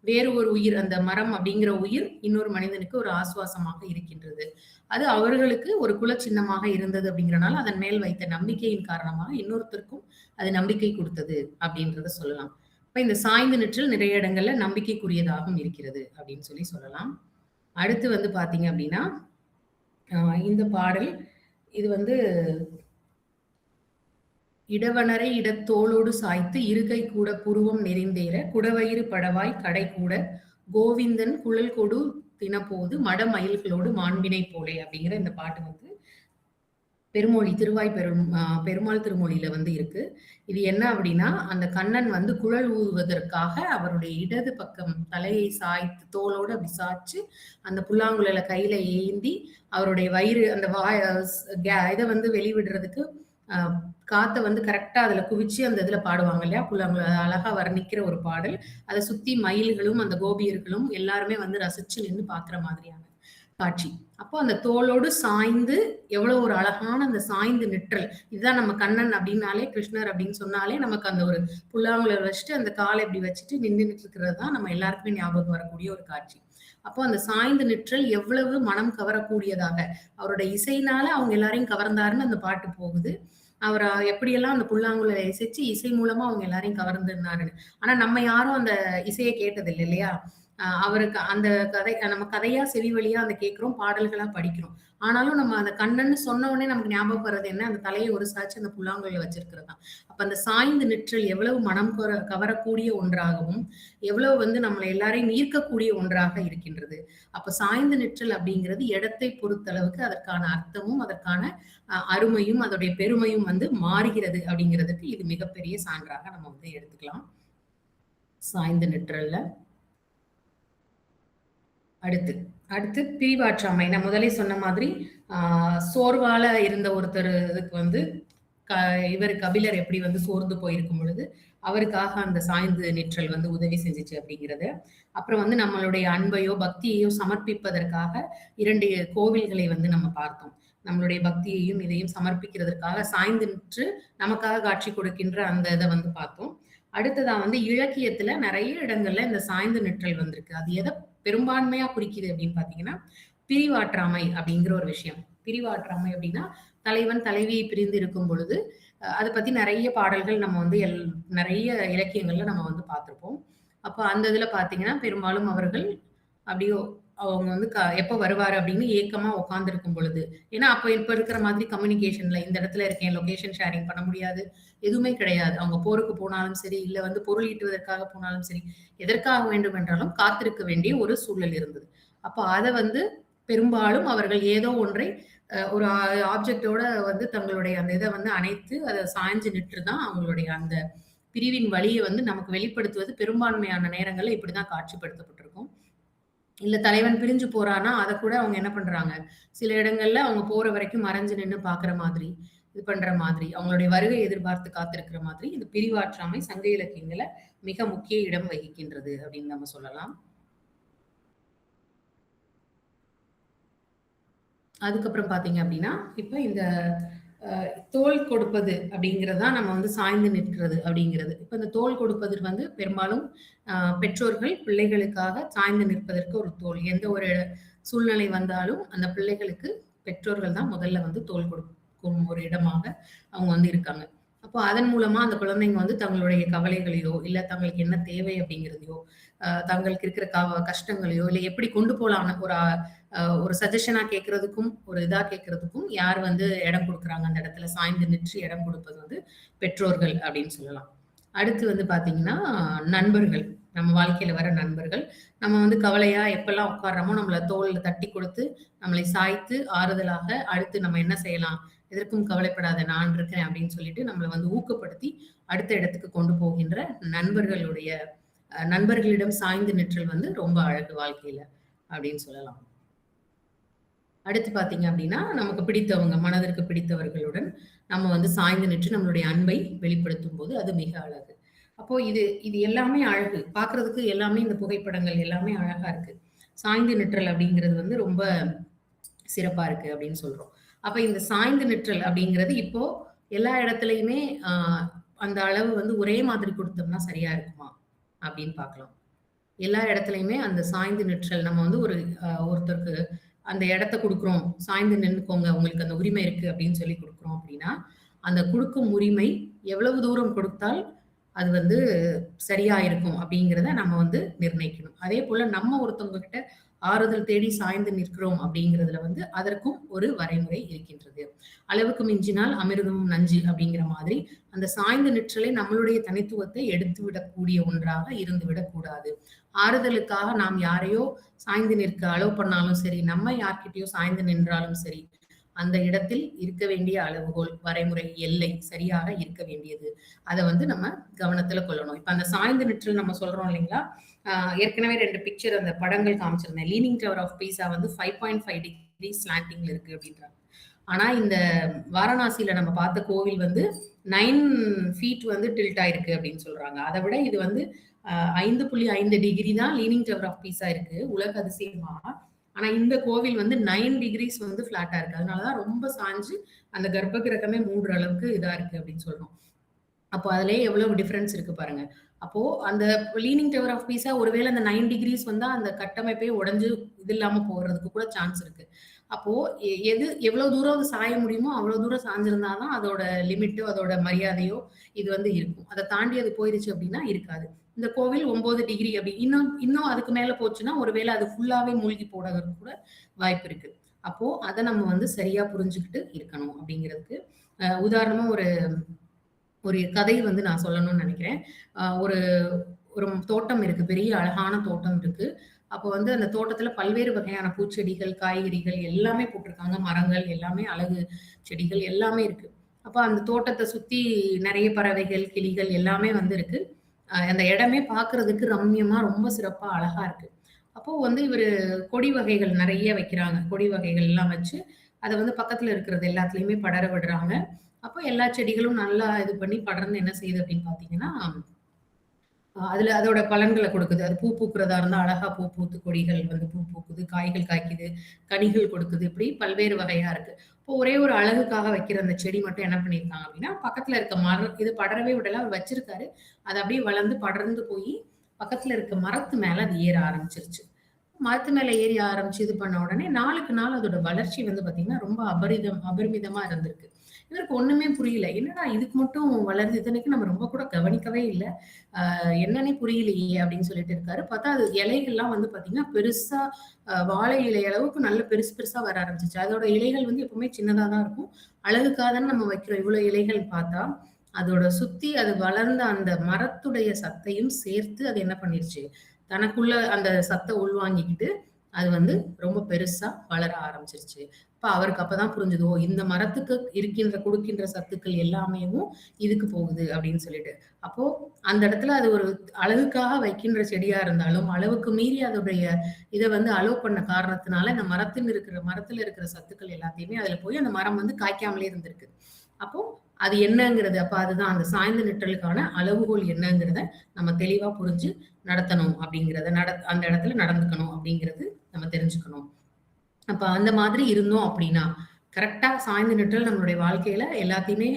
வேறு ஒரு உயிர், அந்த மரம் அப்படிங்கிற உயிர் இன்னொரு மனிதனுக்கு ஒரு ஆசுவாசமாக இருக்கின்றது. அது அவர்களுக்கு ஒரு குலச்சின்னமாக இருந்தது அப்படிங்கிறனால அதன் மேல் வைத்த நம்பிக்கையின் காரணமாக இன்னொருத்தருக்கும் அது நம்பிக்கை கொடுத்தது அப்படின்றத சொல்லலாம். இப்ப இந்த சாய்ந்து நிற்றல் நிறைய இடங்கள்ல நம்பிக்கைக்குரியதாகவும் இருக்கிறது அப்படின்னு சொல்லி சொல்லலாம். அடுத்து வந்து பாத்தீங்க அப்படின்னா இந்த பாடல் இது வந்து இடவனரை இடத்தோளோடு சாய்த்து இருகை கூட புருவம் நெறிந்தேற குடவயிறு படவாய் கடை கூட கோவிந்தன் குழல் கொடு தினப்போது மடமயில்களோடு மாண்பினை போலே அப்படிங்கிற இந்த பாட்டு வந்து பெருமொழி பெருமாள் திருமொழியில வந்து இருக்கு. இது என்ன அப்படின்னா, அந்த கண்ணன் வந்து குழல் ஊதுவதற்காக அவருடைய இடது பக்கம் தலையை சாய்த்து தோளோடு அப்படி சாய்ச்சு அந்த புல்லாங்குழல கையில ஏந்தி அவருடைய வயிறு அந்த இதை வந்து வெளிவிடுறதுக்கு காத்த வந்து கரெக்டா அதுல குவிச்சு அந்த இதுல பாடுவாங்க இல்லையா, புல்லாங்குழல் அழகா வர்ணிக்கிற ஒரு பாடல். அதை சுத்தி மயில்களும் அந்த கோபியர்களும் எல்லாருமே வந்து ரசிச்சு நின்று பாக்குற மாதிரியான காட்சி. அப்போ அந்த தோளோடு சாய்ந்து எவ்வளவு ஒரு அழகான அந்த சாய்ந்து நிற்றல். இதுதான் நம்ம கண்ணன் அப்படின்னாலே, கிருஷ்ணர் அப்படின்னு சொன்னாலே நமக்கு அந்த ஒரு புல்லாங்குழல் வச்சுட்டு அந்த காலை இப்படி வச்சுட்டு நின்றுட்டு இருக்கிறது தான் நம்ம எல்லாருக்குமே ஞாபகம் வரக்கூடிய ஒரு காட்சி. அப்போ அந்த சாய்ந்து நிற்றல் எவ்வளவு மனம் கவரக்கூடியதாக, அவரோட இசைனால அவங்க எல்லாரையும் கவர்ந்தாருன்னு அந்த பாட்டு போகுது. அவர் எப்படியெல்லாம் அந்த புல்லாங்குழலை இசைச்சு இசை மூலமா அவங்க எல்லாரையும் கவர்ந்திருந்தாருன்னு. ஆனா நம்ம யாரும் அந்த இசையை கேட்டதில்லை இல்லையா? அவருக்கு அந்த நம்ம கதையா செவி வழியா அந்த கேட்கிறோம், பாடல்களா படிக்கிறோம். ஆனாலும் நம்ம அந்த கண்ணன்னு சொன்ன உடனே நமக்கு ஞாபகம் வர்றது என்ன, அந்த தலையை ஒரு சாய்ச்சி அந்த புல்லாங்குழல வச்சிருக்கிறது தான். அப்ப அந்த சாய்ந்து நிற்றல் எவ்வளவு மனம் கவரக்கூடிய ஒன்றாகவும், எவ்வளவு வந்து நம்மளை எல்லாரையும் ஈர்க்கக்கூடிய ஒன்றாக இருக்கின்றது. அப்ப சாய்ந்து நிற்றல் அப்படிங்கிறது இடத்தை பொறுத்தளவுக்கு அதற்கான அர்த்தமும் அதற்கான அருமையும் அதோடைய பெருமையும் வந்து மாறுகிறது அப்படிங்கிறதுக்கு இது மிகப்பெரிய சான்றாக நம்ம வந்து எடுத்துக்கலாம். சாய்ந்து நிற்றல்ல அடுத்து பிரிவாற்றாமை. நான் முதலே சொன்ன மாதிரி சோர்வால இருந்த ஒருத்தருக்கு வந்து இவர் கபிலர் எப்படி வந்து சோர்ந்து போயிருக்கும் பொழுது அவருக்காக அந்த சாய்ந்து நிற்றல் வந்து உதவி செஞ்சுச்சு அப்படிங்கிறது. அப்புறம் வந்து நம்மளுடைய அன்பையோ பக்தியையோ சமர்ப்பிப்பதற்காக 2 கோவில்களை வந்து நம்ம பார்த்தோம். நம்மளுடைய பக்தியையும் இதையும் சமர்ப்பிக்கிறதுக்காக சாய்ந்து நின்று நமக்காக காட்சி கொடுக்கின்ற அந்த இதை வந்து பார்த்தோம். அடுத்ததா வந்து இலக்கியத்துல நிறைய இடங்கள்ல இந்த சாய்ந்து நிற்றல் வந்திருக்கு. அது எதை பெரும்பான்மையா குறிக்குது அப்படின்னு பாத்தீங்கன்னா, பிரிவாற்றாமை அப்படிங்கிற ஒரு விஷயம். பிரிவாற்றாமை அப்படின்னா தலைவன் தலைவியை பிரிந்து இருக்கும் பொழுது அதை பத்தி நிறைய பாடல்கள் நம்ம வந்து நிறைய இலக்கியங்கள்ல நம்ம வந்து பார்த்திருப்போம். அப்ப அந்த இதுல பாத்தீங்கன்னா பெரும்பாலும் அவர்கள் அப்படியோ அவங்க வந்து எப்ப வருவாரு அப்படின்னு ஏக்கமா உட்கார்ந்து இருக்கும் பொழுது, ஏன்னா அப்ப இப்ப இருக்கிற மாதிரி கம்யூனிகேஷன்ல இந்த இடத்துல இருக்கேன், லொகேஷன் ஷேரிங் பண்ண முடியாது, எதுவுமே கிடையாது. அவங்க போருக்கு போனாலும் சரி, இல்ல வந்து பொருள் ஈட்டுவதற்காக போனாலும் சரி, எதற்காக வேண்டும் என்றாலும் காத்திருக்க வேண்டிய ஒரு சூழல் இருந்தது. அப்ப அதை வந்து பெரும்பாலும் அவர்கள் ஏதோ ஒன்றை ஒரு ஆப்ஜெக்டோட வந்து தங்களுடைய அந்த இதை வந்து அணைத்து அதை சாய்ஞ்சு நின்றுதான் அவங்களுடைய அந்த பிரிவின் வழியை வந்து நமக்கு வெளிப்படுத்துவது பெரும்பான்மையான நேரங்கள்ல இப்படிதான் காட்சிப்படுத்தப்பட்டிருக்கும். இல்ல தலைவன் பிரிஞ்சு போறானா அதை கூட அவங்க என்ன பண்றாங்க, சில இடங்கள்ல அவங்க போற வரைக்கும் மறைஞ்சு நின்று பாக்குற மாதிரி, இது பண்ற மாதிரி, அவங்களுடைய வருகை எதிர்பார்த்து காத்திருக்கிற மாதிரி இந்த பிரிவாற்றாமை சங்க இலக்கியங்கள மிக முக்கிய இடம் வகிக்கின்றது அப்படின்னு நம்ம சொல்லலாம். அதுக்கப்புறம் பாத்தீங்க அப்படின்னா இப்ப இந்த தோள் கொடுப்பது அப்படிங்கிறது தான் நம்ம வந்து சாய்ந்து நிற்கிறது அப்படிங்கிறது. இப்ப இந்த தோள் கொடுப்பது வந்து பெரும்பாலும் பெற்றோர்கள் பிள்ளைகளுக்காக சாய்ந்து நிற்பதற்கு ஒரு தோள். எந்த ஒரு சூழ்நிலை வந்தாலும் அந்த பிள்ளைகளுக்கு பெற்றோர்கள் தான் முதல்ல வந்து தோள் கொடுக்கும் ஒரு இடமாக அவங்க வந்து இருக்காங்க. அப்போ அதன் மூலமா அந்த குழந்தைங்க வந்து தங்களுடைய கவலைகளையோ, இல்ல தங்களுக்கு என்ன தேவை அப்படிங்கிறதையோ, தங்களுக்கு இருக்கிற கஷ்டங்களையோ, இல்ல எப்படி கொண்டு போலாம்னு ஒரு சஜஷனா கேட்கறதுக்கும், ஒரு இதா கேட்கறதுக்கும் யார் வந்து இடம் குடுக்குறாங்க அந்த இடத்துல சாய்ந்து நின்று இடம் கொடுப்பது வந்து பெற்றோர்கள் அப்படின்னு சொல்லலாம். அடுத்து வந்து பார்த்தீங்கன்னா, நண்பர்கள். நம்ம வாழ்க்கையில வர நண்பர்கள். நம்ம வந்து கவலையா எப்பல்லாம் உட்கார்றோமோ, நம்மள தோள்ல தட்டி கொடுத்து, நம்மளை சாய்த்து ஆறுதலாக, அடுத்து நம்ம என்ன செய்யலாம்? எதற்கும் கவலைப்படாத நான் இருக்கேன் அப்படின்னு சொல்லிட்டு நம்மள வந்து ஊக்கப்படுத்தி அடுத்த இடத்துக்கு கொண்டு போகின்ற நண்பர்களிடம் சாய்ந்து நிற்றல் வந்து ரொம்ப அழகு வாழ்க்கையில அப்படின்னு சொல்லலாம். அடுத்து பார்த்தீங்க அப்படின்னா, நமக்கு பிடித்தவங்க, மனதிற்கு பிடித்தவர்களுடன் நம்ம வந்து சாய்ந்து நின்று நம்மளுடைய அன்பை வெளிப்படுத்தும்போது அது மிக அழகு. அப்போ இது எல்லாமே அழகு. பார்க்கறதுக்கு எல்லாமே இந்த புகைப்படங்கள் எல்லாமே அழகா இருக்கு. சாய்ந்து நிற்றல் அப்படிங்கிறது வந்து ரொம்ப சிறப்பா இருக்கு அப்படின்னு சொல்றோம். அப்ப இந்த சாய்ந்து நிற்றல் அப்படிங்கிறது இப்போ எல்லா இடத்துலயுமே அந்த அளவு வந்து ஒரே மாதிரி கொடுத்தோம்னா சரியா இருக்குமா அப்படின்னு பார்க்கலாம். எல்லா இடத்துலயுமே அந்த சாய்ந்து நிற்றல் நம்ம வந்து ஒருத்தருக்கு அந்த இடத்த குடுக்குறோம். சாய்ந்து நின்னுக்கோங்க. உங்களுக்கு அந்த உரிமை இருக்கு அப்படின்னு சொல்லி குடுக்குறோம் அப்படின்னா, அந்த குடுக்கும் உரிமை எவ்வளவு தூரம் கொடுத்தால் அது வந்து சரியா இருக்கும் அப்படிங்கிறத நம்ம வந்து நிர்ணயிக்கணும். அதே போல நம்ம ஒருத்தவங்க கிட்ட ஆறுதல் தேடி சாய்ந்து நிற்கிறோம் அப்படிங்கிறதுல வந்து அதற்கும் ஒரு வரைமுறை இருக்கின்றது. அளவுக்கு மிஞ்சினால் அமிர்தமும் நஞ்சு அப்படிங்கிற மாதிரி அந்த சாய்ந்து நிற்றலை நம்மளுடைய தனித்துவத்தை எடுத்து விடக்கூடிய ஒன்றாக இருந்து விடக்கூடாது. ஆறுதலுக்காக நாம் யாரையோ சாய்ந்து நிற்க அலோவ் பண்ணாலும் சரி, நம்ம யார்கிட்டயோ சாய்ந்து நின்றாலும் சரி, அந்த இடத்தில் இருக்க வேண்டிய அளவுகோல், வரைமுறை, எல்லை சரியாக இருக்க வேண்டியது. அதை வந்து நம்ம கவனத்துல கொள்ளணும். இப்ப அந்த சாய்ந்து நிற்றல் நம்ம சொல்றோம் இல்லைங்களா? ஏற்கனவே 2 பிக்சர் அந்த படங்கள் காமிச்சிருந்தேன். லீனிங் டவர் ஆஃப் பீஸா வந்து 5.5 டிகிரி ஸ்லாண்டிங்ல இருக்கு அப்படின்றாங்க. ஆனா இந்த வாரணாசியில நம்ம பார்த்த கோவில் வந்து 9 ஃபீட் வந்து டில்ட் ஆயிருக்கு அப்படின்னு சொல்றாங்க. அதை விட இது வந்து 5.5 டிகிரி தான் லீனிங் டவர் ஆஃப் பீஸா இருக்கு உலக அதிசயமா. ஆனா இந்த கோவில் வந்து 9 டிகிரிஸ் வந்து ஃபிளாட்டா இருக்கு. அதனாலதான் ரொம்ப சாஞ்சு அந்த கர்ப்ப கிரகமே மூடுற அளவுக்கு இதா இருக்கு அப்படின்னு சொல்றோம். அப்போ அதுலயே எவ்வளவு டிஃபரன்ஸ் இருக்கு பாருங்க. அப்போ அந்த லீனிங் டவர் ஆஃப் பீஸா ஒருவேளை அந்த 9 டிகிரிஸ் வந்தா அந்த கட்டமைப்பே உடைஞ்சு இது இல்லாம போறதுக்கு கூட சான்ஸ் இருக்கு. அப்போ எவ்வளவு தூரம் சாய முடியுமோ அவ்வளவு தூரம் சாஞ்சிருந்தாதான் அதோட லிமிட்டோ அதோட மரியாதையோ இது வந்து இருக்கும். அதை தாண்டி அது போயிருச்சு அப்படின்னா இருக்காது. இந்த கோவில் 9 டிகிரி அப்படி இன்னும் அதுக்கு மேல போச்சுன்னா ஒருவேளை அது ஃபுல்லாவே மூழ்கி போடுறதுக்கு கூட வாய்ப்பு இருக்கு. அப்போ அதை நம்ம வந்து சரியா புரிஞ்சுக்கிட்டு இருக்கணும் அப்படிங்கிறதுக்கு உதாரணமா ஒரு கதை வந்து நான் சொல்லணும்னு நினைக்கிறேன். ஒரு ஒரு தோட்டம் இருக்கு. பெரிய அழகான தோட்டம் இருக்கு. அப்போ வந்து அந்த தோட்டத்துல பல்வேறு வகையான பூச்செடிகள், காய்கறிகள் எல்லாமே போட்டிருக்காங்க. மரங்கள் எல்லாமே அழகு செடிகள் எல்லாமே இருக்கு. அப்ப அந்த தோட்டத்தை சுத்தி நிறைய பறவைகள், கிளிகள் எல்லாமே வந்து இருக்கு. அந்த இடமே பார்க்கறதுக்கு ரம்மியமா ரொம்ப சிறப்பா அழகா இருக்கு. அப்போ வந்து இவரு கொடி வகைகள் நிறைய வைக்கிறாங்க. கொடி வகைகள் எல்லாம் வச்சு அதை வந்து பக்கத்துல இருக்கிறது எல்லாத்துலயுமே படர விடுறாங்க. அப்போ எல்லா செடிகளும் நல்லா இது பண்ணி படர்ந்து என்ன செய்யுது அப்படின்னு பாத்தீங்கன்னா, அதுல அதோட பலன்களை கொடுக்குது. அது பூ பூக்குறதா இருந்தா அழகா பூ பூத்து கொடிகள் வந்து பூ பூக்குது, காய்கள் காய்க்குது, கனிகள் கொடுக்குது. இப்படி பல்வேறு வகையா இருக்கு. இப்போ ஒரே ஒரு அழகுக்காக வைக்கிற அந்த செடி மட்டும் என்ன பண்ணியிருக்காங்க அப்படின்னா, பக்கத்துல இருக்க மரம் இது படரவே விடல அவர் வச்சிருக்காரு. அது அப்படியே வளர்ந்து படர்ந்து போய் பக்கத்துல இருக்க மரத்து மேல அது ஏற ஆரம்பிச்சிருச்சு. மரத்து மேல ஏறி ஆரம்பிச்சு இது பண்ண உடனே நாளுக்கு நாள் அதோட வளர்ச்சி வந்து பாத்தீங்கன்னா ரொம்ப அபரிமிதமா இருந்திருக்கு. இவருக்கு ஒண்ணுமே புரியல. என்னடா இதுக்கு மட்டும் வளருது, இத்தனைக்கு நம்ம ரொம்ப கூட கவனிக்கவே இல்லை, என்னன்னே புரியலையே அப்படின்னு சொல்லிட்டு இருக்காரு. பார்த்தா அது இலைகள்லாம் வந்து பாத்தீங்கன்னா பெருசா வாழை இலை அளவுக்கு நல்ல பெருசு பெருசா வர ஆரம்பிச்சிச்சு. அதோட இலைகள் வந்து எப்பவுமே சின்னதா தான் இருக்கும். அழகுக்காக தானே நம்ம வைக்கிறோம். இவ்வளவு இலைகள் பார்த்தா அதோட சுத்தி அது வளர்ந்த அந்த மரத்துடைய சத்தையும் சேர்த்து அது என்ன பண்ணிருச்சு, தனக்குள்ள அந்த சத்தை உள்வாங்கிக்கிட்டு அது வந்து ரொம்ப பெருசா வளர ஆரம்பிச்சிருச்சு. அப்ப அவருக்கு அப்பதான் புரிஞ்சது, ஓ இந்த மரத்துக்கு கொடுக்கின்ற சத்துக்கள் எல்லாமே இதுக்கு போகுது அப்படின்னு சொல்லிட்டு. அப்போ அந்த இடத்துல அது ஒரு அழகுக்காக வைக்கின்ற செடியா இருந்தாலும் அளவுக்கு மீறி அதோடைய இதை வந்து அலோவ் பண்ண காரணத்தினால இந்த மரத்துல இருக்கிற சத்துக்கள் எல்லாத்தையுமே அதுல போய் அந்த மரம் வந்து காய்க்காமலே இருந்திருக்கு. அப்போ அது என்னங்கிறது, அப்ப அதுதான் அந்த சாய்ந்த நிற்றலுக்கான அளவுகோல் என்னங்கிறத நம்ம தெளிவா புரிஞ்சு நடத்தணும் அப்படிங்கிறத அந்த இடத்துல நடந்துக்கணும் அப்படிங்கிறது நம்ம தெரிஞ்சுக்கணும். அப்ப அந்த மாதிரி இருந்தோம் அப்படின்னா கரெக்ட்டா சாய்ந்து நிற்றல் நம்மளுடைய வாழ்க்கையில எல்லாத்தையுமே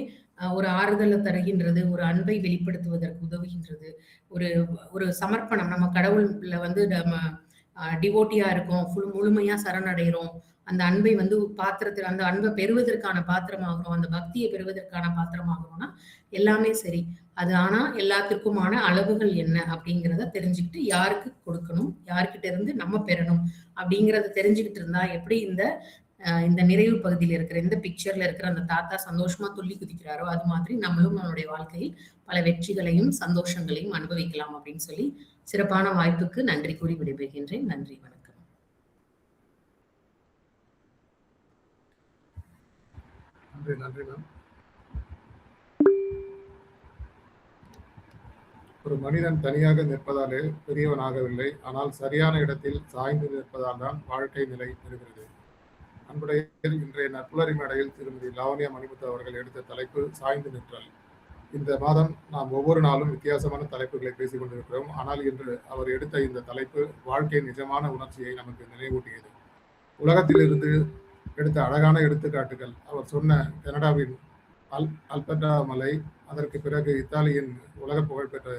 ஒரு ஆறுதல தருகின்றது. ஒரு அன்பை வெளிப்படுத்துவதற்கு உதவுகின்றது. ஒரு ஒரு சமர்ப்பணம். நம்ம கடவுள்ல வந்து நம்ம டிவோட்டியா இருக்கோம். முழுமையா சரணடைறோம். அந்த அன்பை வந்து பாத்திரத்தில் அந்த அன்பை பெறுவதற்கான பாத்திரமாகிறோம். அந்த பக்தியை பெறுவதற்கான பாத்திரமாகிறோம்னா, எல்லாமே சரி. அது ஆனா எல்லாத்திற்குமான அளவுகள் என்ன அப்படிங்கிறத தெரிஞ்சுக்கிட்டு யாருக்கு கொடுக்கணும், யார்கிட்ட இருந்து நம்ம பெறணும் அப்படிங்கிறத தெரிஞ்சுக்கிட்டு இருந்தா எப்படி இந்த நிறைவு பகுதியில இருக்கிற இந்த பிக்சர்ல இருக்கிற அந்த தாத்தா சந்தோஷமா துள்ளி குதிக்கிறாரோ, அது மாதிரி நம்மளும் நம்மளுடைய வாழ்க்கையில் பல வெற்றிகளையும், சந்தோஷங்களையும் அனுபவிக்கலாம் அப்படின்னு சொல்லி சிறப்பான வாய்ப்புக்கு நன்றி கூறி விடைபெறுகின்றேன். நன்றி, வணக்கம்.
நன்றி மேம். ஒரு மனிதன் தனியாக நிற்பதாலே பெரியவனாகவில்லை, ஆனால் சரியான இடத்தில் சாய்ந்து நிற்பதால் தான் வாழ்க்கை நிலை பெறுகிறது. அன்புடைய இன்றைய நட்புலரி மேடையில் திருமதி லாவண்யா மணிமுத்து அவர்கள் எடுத்த தலைப்பு சாய்ந்து நிற்றல். இந்த மாதம் நாம் ஒவ்வொரு நாளும் வித்தியாசமான தலைப்புகளை பேசிக் கொண்டிருக்கிறோம். ஆனால் இன்று அவர் எடுத்த இந்த தலைப்பு வாழ்க்கையின் நிஜமான உணர்ச்சியை நமக்கு நினைவூட்டியது. உலகத்திலிருந்து எடுத்த அழகான எடுத்துக்காட்டுகள். அவர் சொன்ன கனடாவின் அல்பர்டா மலை, அதற்கு பிறகு இத்தாலியின் உலக புகழ்பெற்ற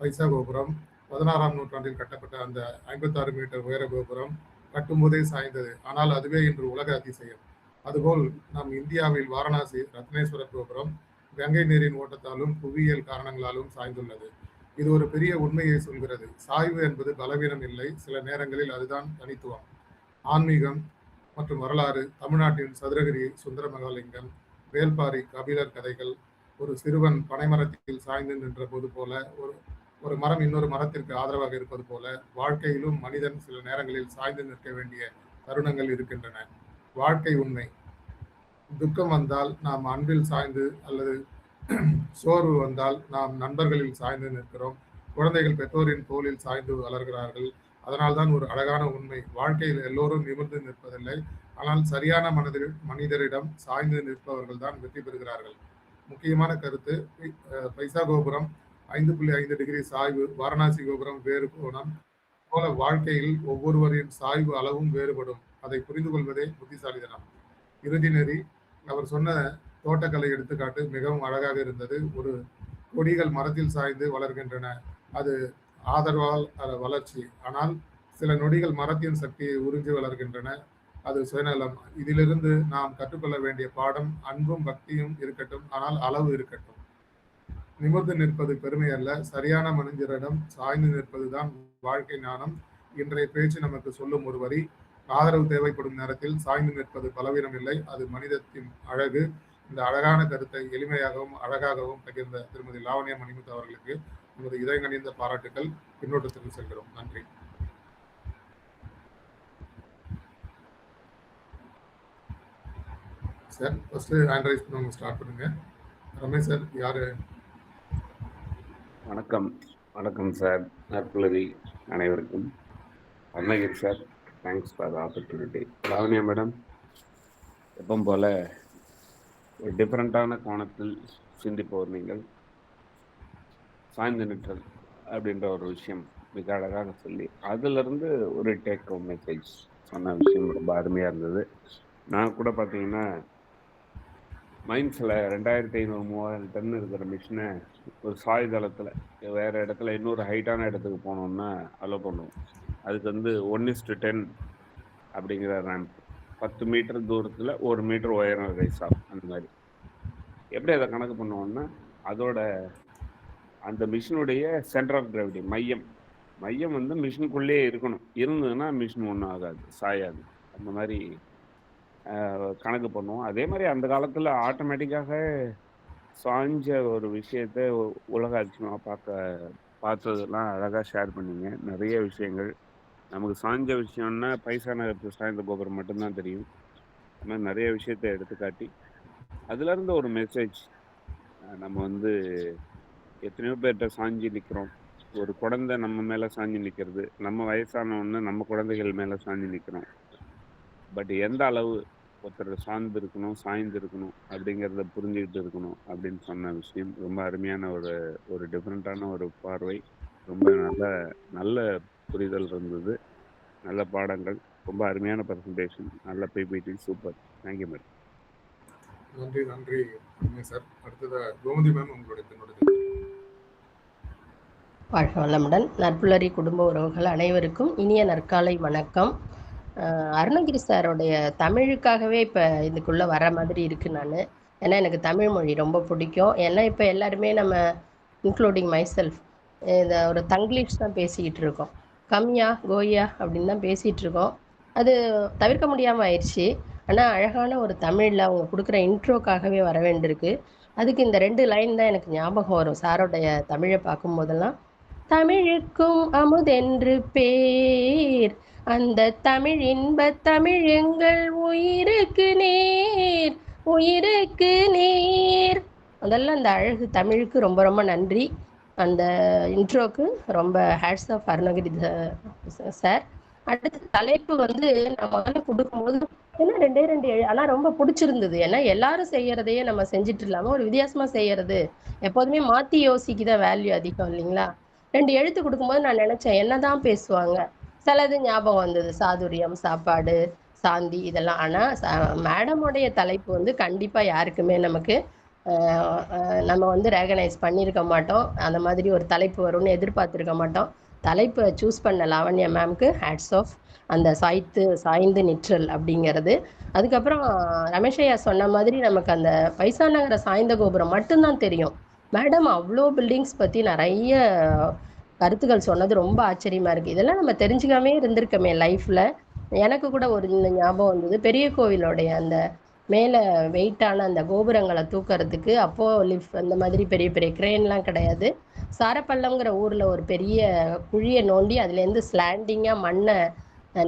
பைசா கோபுரம், 16ஆம் நூற்றாண்டில் கட்டப்பட்ட அந்த 56 மீட்டர் உயர கோபுரம் கட்டும்போதே சாய்ந்தது. ஆனால் அதுவே இன்று உலக அதிசயம். அதுபோல் நம் இந்தியாவில் வாரணாசி ரத்னேஸ்வரர் கோபுரம் கங்கை நீரின் ஓட்டத்தாலும் புவியியல் காரணங்களாலும் சாய்ந்துள்ளது. இது ஒரு பெரிய உண்மையை சொல்கிறது. சாய்வு என்பது பலவீனம் இல்லை, சில நேரங்களில் அதுதான் தனித்துவம். ஆன்மீகம் மற்றும் வரலாறு. தமிழ்நாட்டின் சதுரகிரி சுந்தரமகாலிங்கம், வேல்பாரி கபிலர் கதைகள், ஒரு சிறுவன் பனைமரத்தில் சாய்ந்து நின்ற போது போல, ஒரு மரம் இன்னொரு மரத்திற்கு ஆதரவாக இருப்பது போல வாழ்க்கையிலும் மனிதன் சில நேரங்களில் சாய்ந்து நிற்க வேண்டிய தருணங்கள் இருக்கின்றன. வாழ்க்கை உண்மை. துக்கம் வந்தால் நாம் அன்பில் சாய்ந்து, அல்லது சோர்வு வந்தால் நாம் நண்பர்களில் சாய்ந்து நிற்கிறோம். குழந்தைகள் பெற்றோரின் தோளில் சாய்ந்து வளர்கிறார்கள். அதனால்தான் ஒரு அழகான உண்மை, வாழ்க்கையில் எல்லோரும் நிமிர்ந்து நிற்பதில்லை, ஆனால் சரியான மனிதரிடம் சாய்ந்து நிற்பவர்கள் தான் வெற்றி பெறுகிறார்கள். முக்கியமான கருத்து, பைசா கோபுரம் 5.5 டிகிரி சாய்வு, வாரணாசி கோபுரம் வேறு கோணம் போல வாழ்க்கையில் ஒவ்வொருவரின் சாய்வு அளவும் வேறுபடும். அதை புரிந்து கொள்வதே புத்திசாலிதனம். இறுதி நெறி. அவர் சொன்ன தோட்டக்கலை எடுத்துக்காட்டு மிகவும் அழகாக இருந்தது. ஒரு கொடிகள் மரத்தில் சாய்ந்து வளர்கின்றன, அது ஆதரவால் வளர்ச்சி. ஆனால் சில நொடிகள் மரத்தின் சக்தியை உறிஞ்சி வளர்கின்றன, அது சுயநலம். இதிலிருந்து நாம் கற்றுக்கொள்ள வேண்டிய பாடம் அன்பும் பக்தியும் இருக்கட்டும், ஆனால் அளவு இருக்கட்டும். நிமிர்ந்து நிற்பது பெருமை அல்ல, சரியான மனிதரிடம் சாய்ந்து நிற்பதுதான் வாழ்க்கை ஞானம். இன்றைய பேச்சு நமக்கு சொல்லும் ஒரு வரி, ஆதரவு தேவைப்படும் நேரத்தில் சாய்ந்து நிற்பது பலவீனம் இல்லை, அது மனிதத்தின் அழகு. இந்த அழகான கருத்தை எளிமையாகவும் அழகாகவும் பகிர்ந்த திருமதி லாவண்யா மணிமுத்து அவர்களுக்கு நமது இதயங்கனிந்த பாராட்டுக்கள். பின்னோட்டத்திற்கு செல்கிறோம். நன்றி சார். ஃபர்ஸ்ட் ஹேண்ட் ரைஸ் பண்ணவங்க ஸ்டார்ட் பண்ணுங்க. ரமேஷ் சார், யாரு?
வணக்கம் சார். நற்புலரி அனைவருக்கும். Arunagiri sir, thanks for the opportunity. Lavanya madam, எப்பவும் போல ஒரு டிஃப்ரெண்ட்டான கோணத்தில் சிந்திப்பவர் நீங்கள். சாய்ந்து நிற்றல் அப்படின்ற ஒரு விஷயம் மிக அழகாக சொல்லி, அதிலிருந்து ஒரு டேக் ஹோம் மெசேஜ் சொன்ன விஷயம் ரொம்ப அருமையாக இருந்தது. நான் கூட பார்த்தீங்கன்னா மைன்ஸில் 2500-3000 டன் இருக்கிற மிஷினை ஒரு சாய் தளத்தில் வேறு இடத்துல இன்னொரு ஹைட்டான இடத்துக்கு போனோம்னா அலோவ் பண்ணுவோம். அதுக்கு வந்து 1:10 அப்படிங்கிற ரேம்ப், 10 மீட்டர் தூரத்தில் 1 மீட்டர் உயரம் ரைஸ் ஆகும். அந்த மாதிரி எப்படி அதை கணக்கு பண்ணுவோம்னா, அதோட அந்த மிஷினுடைய சென்டர் ஆஃப் கிராவிட்டி, மையம் வந்து மிஷினுக்குள்ளேயே இருக்கணும். இருந்ததுன்னா மிஷின் ஒன்றும் ஆகாது, சாயாது. அந்த மாதிரி கணக்கு பண்ணுவோம். அதே மாதிரி அந்த காலத்தில் ஆட்டோமேட்டிக்காக சாய்ஞ்ச ஒரு விஷயத்தை உலக அதிசயமாக பார்த்ததெல்லாம் அழகாக ஷேர் பண்ணிங்க. நிறைய விஷயங்கள் நமக்கு சாய்ஞ்ச விஷயம்னா பைசா நகரத்து சாய்ந்த கோபுரம் மட்டும்தான் தெரியும். அது மாதிரி நிறைய விஷயத்தை எடுத்துக்காட்டி அதுலேருந்து ஒரு மெசேஜ், நம்ம வந்து எத்தனையோ பேர்கிட்ட சாஞ்சி நிற்கிறோம். ஒரு குழந்தை நம்ம மேலே சாஞ்சி நிற்கிறது, நம்ம வயசானவொன்னு நம்ம குழந்தைகள் மேலே சாஞ்சி நிற்கிறோம். பட் எந்த அளவு ஒருத்தர் சாய்ந்து இருக்கணும் அப்படிங்கிறத புரிஞ்சுக்கிட்டு இருக்கணும் அப்படின்னு சொன்ன விஷயம் ரொம்ப அருமையான ஒரு டிஃப்ரெண்ட்டான ஒரு பார்வை. ரொம்ப நல்ல புரிதல் இருந்தது, நல்ல பாடங்கள், ரொம்ப அருமையான ப்ரெசன்டேஷன், நல்ல பிபிடி, சூப்பர். Thank you madam.
நன்றி நன்றி சார். அடுத்ததா கோமதி மேம் உங்களுடைய பின்னோட
வாழ்க வளமுடன். நற்புலரி குடும்ப உறவுகள் அனைவருக்கும் இனிய நற்காலை வணக்கம். அருணகிரி சாரோடைய தமிழுக்காகவே இப்போ இதுக்குள்ளே வர மாதிரி இருக்குது நான். ஏன்னா எனக்கு தமிழ் மொழி ரொம்ப பிடிக்கும். ஏன்னா இப்போ எல்லாருமே நம்ம இன்க்ளூடிங் மை செல்ஃப் இந்த ஒரு தங்கிலீஷ் தான் பேசிக்கிட்டு இருக்கோம். கம்யா கோயா அப்படின்னு தான் பேசிகிட்டு இருக்கோம். அது தவிர்க்க முடியாமல் ஆயிடுச்சு. ஆனால் அழகான ஒரு தமிழில் அவங்க கொடுக்குற இன்ட்ரோக்காகவே வர வேண்டியிருக்கு. அதுக்கு இந்த 2 லைன் தான் எனக்கு ஞாபகம் வரும் சாரோடைய தமிழை பார்க்கும்போதெல்லாம். தமிழுக்கும் அமுதென்று பேர், அந்த தமிழ் இன்பத் தமிழ் எங்கள் உயிருக்கு நேர், உயிருக்கு நேர். முதல்ல அந்த அழகு தமிழுக்கு ரொம்ப ரொம்ப நன்றி. அந்த இன்ட்ரோக்கு ரொம்ப ஹேட்ஸ் ஆஃப் அருணகிரி சார். அடுத்த தலைப்பு வந்து நான் முதல்ல கொடுக்கும்போது என்ன 2 ஆனால் ரொம்ப பிடிச்சிருந்தது. ஏன்னா எல்லாரும் செய்யறதையே நம்ம செஞ்சுட்டு இல்லாமல் ஒரு வித்தியாசமா செய்யறது, எப்போதுமே மாற்றி யோசிக்க தான் வேல்யூ அதிகம் இல்லைங்களா? 2 எழுத்து கொடுக்கும்போது நான் நினைச்சேன் என்னதான் பேசுவாங்க. சிலது ஞாபகம் வந்தது, சாதுரியம், சாப்பாடு, சாந்தி இதெல்லாம். ஆனால் மேடமுடைய தலைப்பு வந்து கண்டிப்பாக யாருக்குமே நமக்கு நம்ம வந்து ரெகனைஸ் பண்ணியிருக்க மாட்டோம். அந்த மாதிரி ஒரு தலைப்பு வரும்னு எதிர்பார்த்துருக்க மாட்டோம். தலைப்பை சூஸ் பண்ண லாவண்யா மேம்க்கு ஹேட்ஸ் ஆஃப். அந்த சாய்ந்து நிற்றல் அப்படிங்கிறது. அதுக்கப்புறம் ரமேஷையா சொன்ன மாதிரி நமக்கு அந்த பைசா நகர சாய்ந்த கோபுரம் மட்டும்தான் தெரியும். மேடம் அவ்வளோ பில்டிங்ஸ் பற்றி நிறைய கருத்துக்கள் சொன்னது ரொம்ப ஆச்சரியமாக இருக்குது. இதெல்லாம் நம்ம தெரிஞ்சுக்காமே இருந்திருக்கமே லைஃப்பில். எனக்கு கூட ஒரு ஞாபகம் வந்தது, பெரிய கோவிலோடைய அந்த மேலே வெயிட்டான அந்த கோபுரங்களை தூக்கிறதுக்கு அப்போது லிஃப்ட் அந்த மாதிரி பெரிய பெரிய கிரெயின்லாம் கிடையாது. சாரப்பள்ளம்ங்கிற ஊரில் ஒரு பெரிய குழியை நோண்டி அதுலேருந்து ஸ்லாண்டிங்காக மண்ணை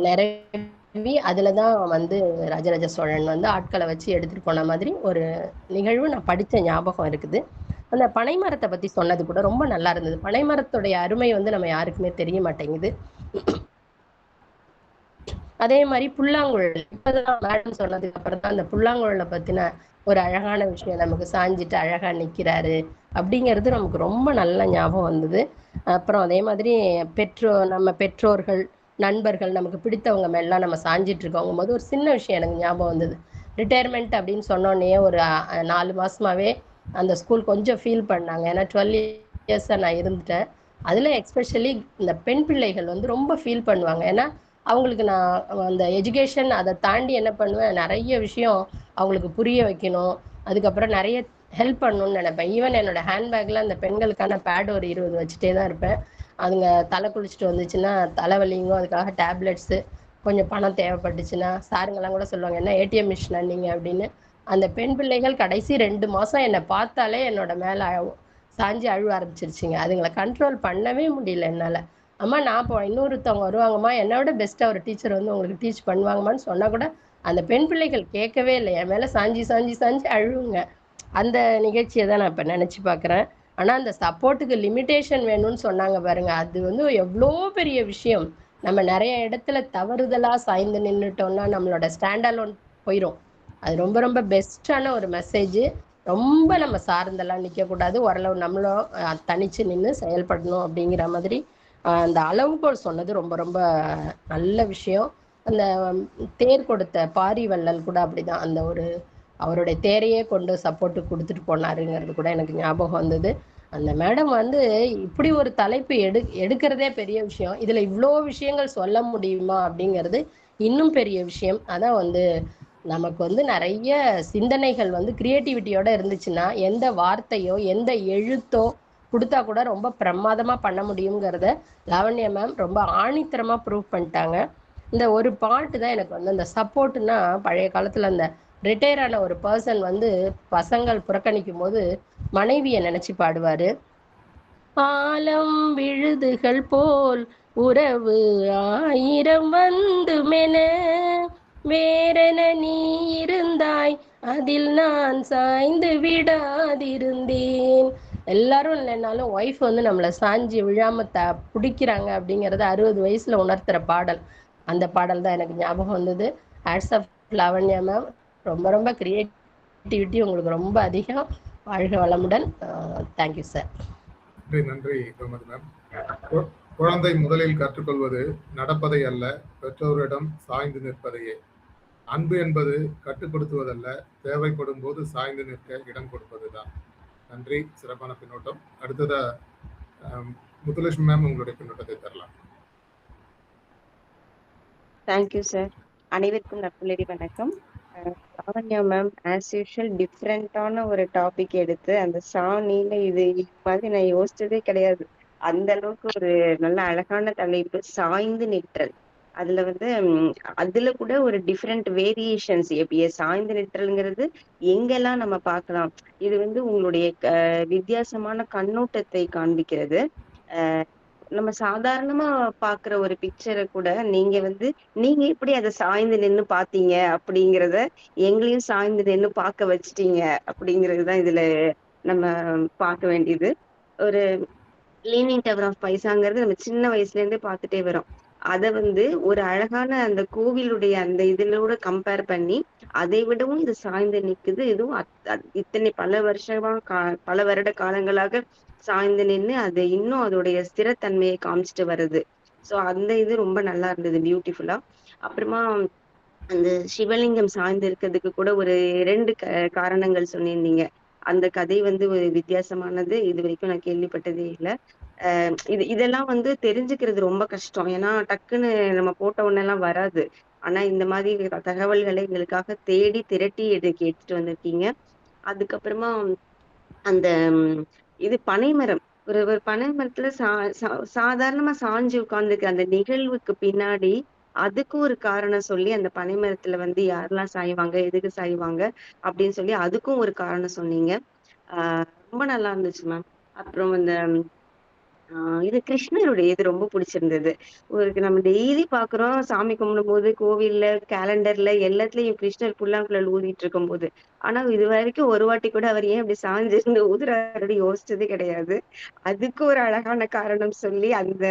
நிரவி அதில் தான் வந்து ராஜராஜ சோழன் வந்து ஆட்களை வச்சு எடுத்துகிட்டு போன மாதிரி ஒரு நிகழ்வு நான் படித்த ஞாபகம் இருக்குது. அந்த பனைமரத்தை பற்றி சொன்னது கூட ரொம்ப நல்லா இருந்தது. பனைமரத்துடைய அருமை வந்து நம்ம யாருக்குமே தெரிய மாட்டேங்குது. அதே மாதிரி புல்லாங்குழல், இப்போதான் மேடம் சொன்னதுக்கு அப்புறம் தான் அந்த புல்லாங்குழலை பற்றின ஒரு அழகான விஷயம், நமக்கு சாஞ்சிட்டு அழகாக நிற்கிறாரு அப்படிங்கிறது நமக்கு ரொம்ப நல்ல ஞாபகம் வந்தது. அப்புறம் அதே மாதிரி நம்ம பெற்றோர்கள், நண்பர்கள், நமக்கு பிடித்தவங்க மேலாம் நம்ம சாஞ்சிட்டு இருக்கோங்கும் போது ஒரு சின்ன விஷயம் எனக்கு ஞாபகம் வந்தது. ரிட்டையர்மெண்ட் அப்படின்னு சொன்னோன்னே ஒரு 4 மாதமாகவே அந்த ஸ்கூல் கொஞ்சம் ஃபீல் பண்ணாங்க. ஏன்னா 12 இயர்ஸாக நான் இருந்துட்டேன். அதில் எக்ஸ்பெஷலி இந்த பெண் பிள்ளைகள் வந்து ரொம்ப ஃபீல் பண்ணுவாங்க. ஏன்னா அவங்களுக்கு நான் அந்த எஜுகேஷன் அதை தாண்டி என்ன பண்ணுவேன், நிறைய விஷயம் அவங்களுக்கு புரிய வைக்கணும், அதுக்கப்புறம் நிறைய ஹெல்ப் பண்ணணும்னு நினைப்பேன். ஈவன் என்னோட ஹேண்ட்பேக்கில் அந்த பெண்களுக்கான பேட் ஒரு 20 வச்சுட்டே தான் இருப்பேன். அதுங்க தலை குளிச்சுட்டு வந்துச்சுன்னா தலைவலிங்கும், அதுக்காக டேப்லெட்ஸு, கொஞ்சம் பணம் தேவைப்பட்டுச்சுன்னா சாருங்கெல்லாம் கூட சொல்லுவாங்க என்ன ஏடிஎம் மிஷினா நீங்கள் அப்படின்னு. அந்த பெண் பிள்ளைகள் கடைசி 2 மாதம் என்னை பார்த்தாலே என்னோட மேலே சாஞ்சி அழுவ ஆரம்பிச்சிருச்சுங்க. அதுங்களை கண்ட்ரோல் பண்ணவே முடியல என்னால். அம்மா நான் இப்போ இன்னொருத்தவங்க வருவாங்கம்மா, என்னை விட பெஸ்ட்டாக ஒரு டீச்சர் வந்து உங்களுக்கு டீச் பண்ணுவாங்கம்மான்னு சொன்னால் கூட அந்த பெண் பிள்ளைகள் கேட்கவே இல்லை. என் மேலே சாஞ்சி சாஞ்சி சாஞ்சி அழுவுங்க. அந்த நிகழ்ச்சியை தான் நான் இப்போ நினச்சி பார்க்குறேன். ஆனால் அந்த சப்போர்ட்டுக்கு லிமிட்டேஷன் வேணும்னு சொன்னாங்க பாருங்கள், அது வந்து எவ்வளோ பெரிய விஷயம். நம்ம நிறைய இடத்துல தவறுதலாக சாய்ந்து நின்றுட்டோம்னா நம்மளோட ஸ்டாண்டலோன் போயிடும். அது ரொம்ப ரொம்ப பெஸ்ட்டான ஒரு மெசேஜ். ரொம்ப நம்ம சார்ந்தெல்லாம் நிற்கக்கூடாது, ஓரளவு நம்மளும் தனித்து நின்று செயல்படணும் அப்படிங்கிற மாதிரி அந்த அளவுகோல் சொன்னது ரொம்ப ரொம்ப நல்ல விஷயம். அந்த தேர் கொடுத்த பாரிவள்ளல் கூட அப்படிதான், அந்த ஒரு அவருடைய தேரையே கொண்டு சப்போர்ட்டு கொடுத்துட்டு போனாருங்கிறது கூட எனக்கு ஞாபகம் வந்தது. அந்த மேடம் வந்து இப்படி ஒரு தலைப்பு எடுக்கிறதே பெரிய விஷயம். இதில் இவ்வளோ விஷயங்கள் சொல்ல முடியுமா அப்படிங்கிறது இன்னும் பெரிய விஷயம். அதான் வந்து நமக்கு வந்து நிறைய சிந்தனைகள் வந்து கிரியேட்டிவிட்டியோட இருந்துச்சுன்னா எந்த வார்த்தையோ எந்த எழுத்தோ கொடுத்தா கூட ரொம்ப பிரமாதமாக பண்ண முடியுங்கிறத லாவண்யா மேம் ரொம்ப ஆணித்தரமாக ப்ரூவ் பண்ணிட்டாங்க. இந்த ஒரு பாட்டு தான் எனக்கு வந்து அந்த சப்போர்ட்னா, பழைய காலத்தில் அந்த ரிட்டையர் ஆன ஒரு பர்சன் வந்து பசங்கள் புறக்கணிக்கும் போது மனைவியை நினச்சி பாடுவார். ஆலம் விழுதுகள் போல் உறவு 1000 வந்துமென வேறென நீ இருந்தாய், அதில் நான் சாய்ந்து விடாதிருந்தேன். எல்லாரும் இல்லைனாலும் ஒய்ஃப் வந்து நம்மளை சாஞ்சி விழாம பிடிக்கிறாங்க அப்படிங்கிறத 60 வயசுல உணர்த்துற பாடல். அந்த பாடல் தான் எனக்கு ஞாபகம் வந்தது. ஹேட்ஸ் ஆஃப் லாவண்யா மேம், ரொம்ப ரொம்ப கிரியேட்டிவிட்டி உங்களுக்கு ரொம்ப அதிகம். வாழ்க வளமுடன். Thank you sir.
நன்றி கோமதி மேம். குழந்தை முதலில் கற்றுக்கொள்வது நடப்பதை அல்ல, பெற்றோரிடம் சாய்ந்து நிற்பதையே. அன்பு என்பது கட்டுப்படுத்துவதல்ல, தேவைப்படும் போது சாய்ந்து நிற்க இடம் கொடுப்பதுதான். நன்றி, சிறப்பான பின்னோட்டம். அடுத்ததா முத்துலட்சுமி மேம் உங்களுடைய பின்னோட்டத்தை தரலாம்.
Thank you sir. அனைவருக்கும் நட்புலடி வணக்கம். லாவண்யா மேம் ஆஸ் யூஷுவல் டிஃப்ரெண்டான ஒரு டாபிக் எடுத்து அந்த சாணியில இது மாதிரி நான் யோசிச்சதே கிடையாது. அந்த அளவுக்கு ஒரு நல்ல அழகான தலைப்பு, சாய்ந்து நிற்றல். அதுல வந்து அதுல கூட ஒரு டிஃப்ரெண்ட் வேரியேஷன்ஸ் எப்படி சாய்ந்து நிற்றல்ங்கிறது எங்கெல்லாம் நம்ம பார்க்கலாம். இது வந்து உங்களுடைய வித்தியாசமான கண்ணோட்டத்தை காண்பிக்கிறது. நம்ம சாதாரணமா பாக்குற ஒரு பிக்சரை கூட நீங்க வந்து நீங்க எப்படி அதை சாய்ந்து நின்னு பாத்தீங்க அப்படிங்கிறத எங்களையும் சாய்ந்து நின்னு பார்க்க வச்சிட்டீங்க அப்படிங்கிறதுதான் இதுல நம்ம பார்க்க வேண்டியது. ஒரு லீனிங் டவர் ஆஃப் பைசாங்கிறது நம்ம சின்ன வயசுல இருந்தே பார்த்துட்டே வரோம். அத வந்து ஒரு அழகான அந்த கோவிலுடைய அந்த இதுலோட கம்பேர் பண்ணி அதை விடவும் இது சாய்ந்து நிக்குது. இதுவும் இத்தனை பல வருஷமா பல வருட காலங்களாக சாய்ந்து நின்னு அது இன்னும் அதோடைய ஸ்திரத்தன்மையை காமிச்சிட்டு வருது. சோ அந்த இது ரொம்ப நல்லா இருந்தது, பியூட்டிஃபுல்லா. அப்புறமா அந்த சிவலிங்கம் சாய்ந்து இருக்கிறதுக்கு கூட ஒரு 2 காரணங்கள் சொன்னிருந்தீங்க. அந்த கதை வந்து ஒரு வித்தியாசமானது. இது வரைக்கும் நான் கேள்விப்பட்டதே இல்ல. இதெல்லாம் வந்து தெரிஞ்சுக்கிறது ரொம்ப கஷ்டம். ஏன்னா டக்குன்னு நம்ம போட்ட உடனேலாம் வராது. ஆனா இந்த மாதிரி தகவல்களை எங்களுக்காக தேடி திரட்டி இதுக்கு எடுத்துட்டு வந்திருக்கீங்க. அதுக்கப்புறமா அந்த இது பனைமரம். ஒரு பனைமரத்துல சாதாரணமா சாஞ்சு உட்கார்ந்துருக்க அந்த நிகழ்வுக்கு பின்னாடி அதுக்கும் ஒரு காரணம் சொல்லி அந்த பனைமரத்துல வந்து யாரெல்லாம் சாய்வாங்க, எதுக்கு சாய்வாங்க அப்படின்னு சொல்லி அதுக்கும் ஒரு காரணம் சொன்னீங்க. ரொம்ப நல்லா இருந்துச்சு மேம். அப்புறம் அந்த இது கிருஷ்ணருடைய இது ரொம்ப பிடிச்சிருந்தது. நம்ம டெய்லி பாக்குறோம் சாமி கும்பிடும்போது கோவில்ல, கேலண்டர்ல எல்லாத்துலயும் கிருஷ்ணர் புல்லாங்குழல் ஊதிட்டு இருக்கும்போது. ஆனா இது வரைக்கும் ஒரு வாட்டி கூட அவர் ஏன் அப்படி சாஞ்சிருந்து ஊதுறாருன்னு யோசிச்சதே கிடையாது. அதுக்கு ஒரு அழகான காரணம் சொல்லி அந்த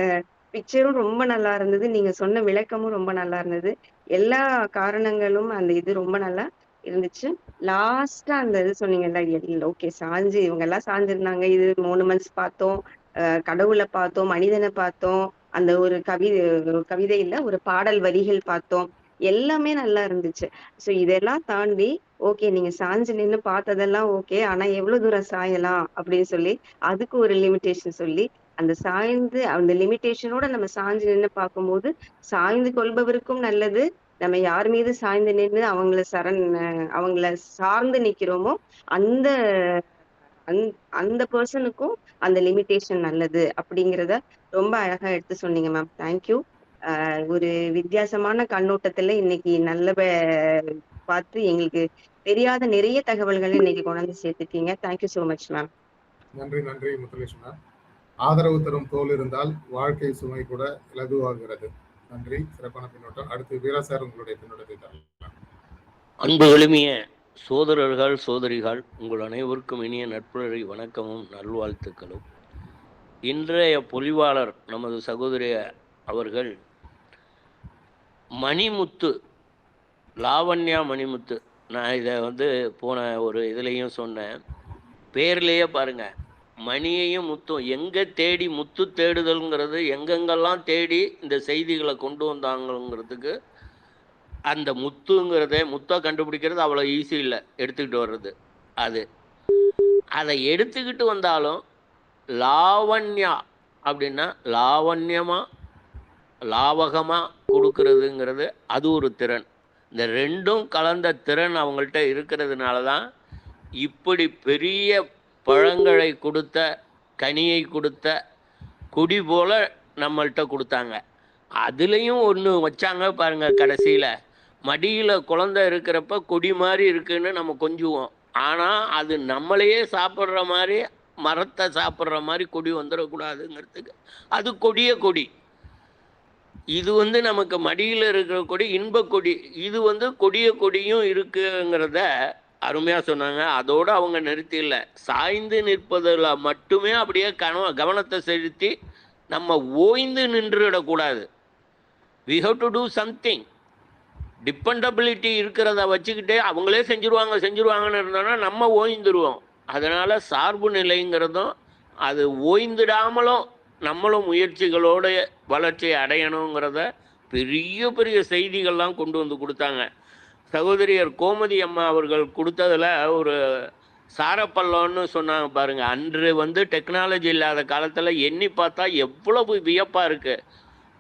பிக்சரும் ரொம்ப நல்லா இருந்தது. நீங்க சொன்ன விளக்கமும் ரொம்ப நல்லா இருந்தது. எல்லா காரணங்களும் அந்த இது ரொம்ப நல்லா இருந்துச்சு. லாஸ்ட்டா அந்த இது சொன்னீங்கல்ல, ஓகே சாஞ்சு இவங்க எல்லாம் சாஞ்சிருந்தாங்க. இது மோனுமெண்ட்ஸ் பார்த்தோம். கடவுளை பார்த்தோம், மனிதனை பார்த்தோம், அந்த ஒரு கவிதை இல்ல ஒரு பாடல் வரிகள் பார்த்தோம். எல்லாமே நல்லா இருந்துச்சு. சோ இதெல்லாம் தாண்டி ஓகே நீங்க சாஞ்சு நின்னு பார்த்ததெல்லாம் ஓகே. ஆனா எவ்வளவு தூரம் சாயலாம் அப்படின்னு சொல்லி அதுக்கு ஒரு லிமிட்டேஷன் சொல்லி அந்த சாய்ந்து அந்த லிமிட்டேஷனோட நம்ம சாஞ்சு நின்னு பார்க்கும்போது சாய்ந்து கொள்பவருக்கும் நல்லது. நம்ம யார் மீது சாய்ந்து நின்னு அவங்கள சார்ந்து நிக்கிறோமோ அந்த அந்த பர்சனுக்கும் அந்த லிமிட்டேஷன் நல்லது அப்படிங்கிறத ரொம்ப அழகா எடுத்து சொன்னீங்க மேம். தேங்க்யூ. ஒரு வித்தியாசமான கண்ணோட்டத்துல இன்னைக்கு நல்ல பார்த்து எங்களுக்கு தெரியாத நிறைய தகவல்களை இன்னைக்கு கொண்டாந்து சேர்த்துட்டீங்க. Thank you so much ma'am.
நன்றி நன்றி முத்துலட்சுமி மேம். ஆதரவு தரும் தோல் இருந்தால் வாழ்க்கை சுமை கூட இலகுவாகிறது. நன்றி, சிறப்பான பின்னோட்டம். அடுத்து வீரா சார் உங்களுடைய பின்னோட்டத்தை தரலாம்.
அன்பு எளிமைய சோதரர்கள் சோதரிகள் உங்கள் அனைவருக்கும் இனிய நட்புறவை வணக்கமும் நல்வாழ்த்துக்களும். இன்றைய பொலிவாளர் நமது சகோதரி அவர்கள் மணிமுத்து, லாவண்யா மணிமுத்து, நான் இதை வந்து போன ஒரு இதுலேயும் சொன்னேன். பேர்லேயே பாருங்க, மணியையும் முத்தும் எங்கே தேடி முத்து தேடுதல்ங்கிறது எங்கெங்கெல்லாம் தேடி இந்த செய்திகளை கொண்டு வந்தாங்கிறதுக்கு அந்த முத்தை கண்டுபிடிக்கிறது அவ்வளோ ஈஸி இல்லை. எடுத்துக்கிட்டு வர்றது அதை எடுத்துக்கிட்டு வந்தாலும் லாவண்யா அப்படின்னா லாவகமாக கொடுக்கறதுங்கிறது அது ஒரு திறன். இந்த ரெண்டும் கலந்த திறன் அவங்கள்ட்ட இருக்கிறதுனால தான் இப்படி பெரிய பழங்களை கொடுத்த, கனியை கொடுத்த கொடி போல நம்மள்கிட்ட கொடுத்தாங்க. அதுலேயும் ஒன்று வச்சாங்க பாருங்க, கடைசியில் மடியில் குழந்தை இருக்கிறப்ப கொடி மாதிரி இருக்குன்னு நம்ம கொஞ்சுவோம். ஆனால் அது நம்மளையே சாப்பிட்ற மாதிரி, மரத்தை சாப்பிட்ற மாதிரி கொடி வந்துடக்கூடாதுங்கிறதுக்கு அது கொடி. இது வந்து நமக்கு மடியில் இருக்கிற கொடி இன்பக்கொடி. இது வந்து கொடியும் இருக்குங்கிறத அருமையாக சொன்னாங்க. அதோடு அவங்க நிறுத்தி இல்லை, சாய்ந்து நிற்பதில் மட்டுமே அப்படியே கவனத்தை செலுத்தி நம்ம ஓய்ந்து நின்றுவிடக்கூடாது. we have to do something. Dependability இருக்கிறத வச்சுக்கிட்டே அவங்களே செஞ்சுருவாங்கன்னு இருந்தோன்னா நம்ம ஓய்ந்துருவோம். அதனால் சார்பு நிலைங்கிறதும் அது ஓய்ந்துடாமலும் நம்மளும் முயற்சிகளோட வளர்ச்சியை அடையணுங்கிறத பெரிய செய்திகள்லாம் கொண்டு வந்து கொடுத்தாங்க. சகோதரியர் கோமதி அம்மா அவர்கள் கொடுத்ததுல ஒரு சாரப்பள்ளம்னு சொன்னாங்க பாருங்க. அன்று டெக்னாலஜி இல்லாத காலத்தில் எண்ணி பார்த்தா எவ்வளவு வியப்பாக இருக்கு.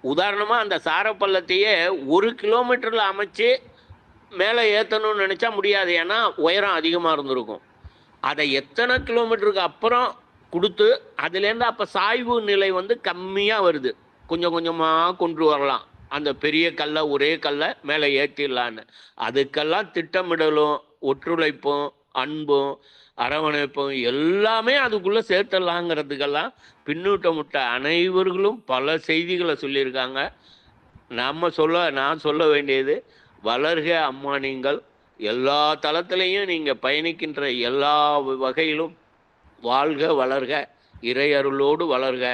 உதாரணமாக அந்த சாரப்பள்ளத்தையே 1 கிலோமீட்டரில் அமைச்சு மேலே ஏற்றணும்னு நினச்சா முடியாது, ஏன்னா உயரம் அதிகமாக இருந்திருக்கும். அதை எத்தனை கிலோமீட்டருக்கு அப்புறம் கொடுத்து அதுலேருந்து அப்போ சாய்வு நிலை கம்மியாக வருது, கொஞ்சம் கொஞ்சமாக கொண்டு வரலாம். அந்த பெரிய கல்லை ஒரே கல்லை மேலே ஏற்றிடலான்னு அதுக்கெல்லாம் திட்டமிடலும் ஒத்துழைப்பும் அன்பும் அரவணைப்பும் எல்லாமே அதுக்குள்ளே சேர்த்தலாங்கிறதுக்கெல்லாம் பின்னூட்டமுட்ட அனைவர்களும் பல செய்திகளை சொல்லியிருக்காங்க. நான் சொல்ல வேண்டியது, வளர்க அம்மா, நீங்கள் எல்லா தளத்திலையும் நீங்கள் பயணிக்கின்ற எல்லா வகையிலும் வாழ்க வளர்க, இறையருளோடு வளர்க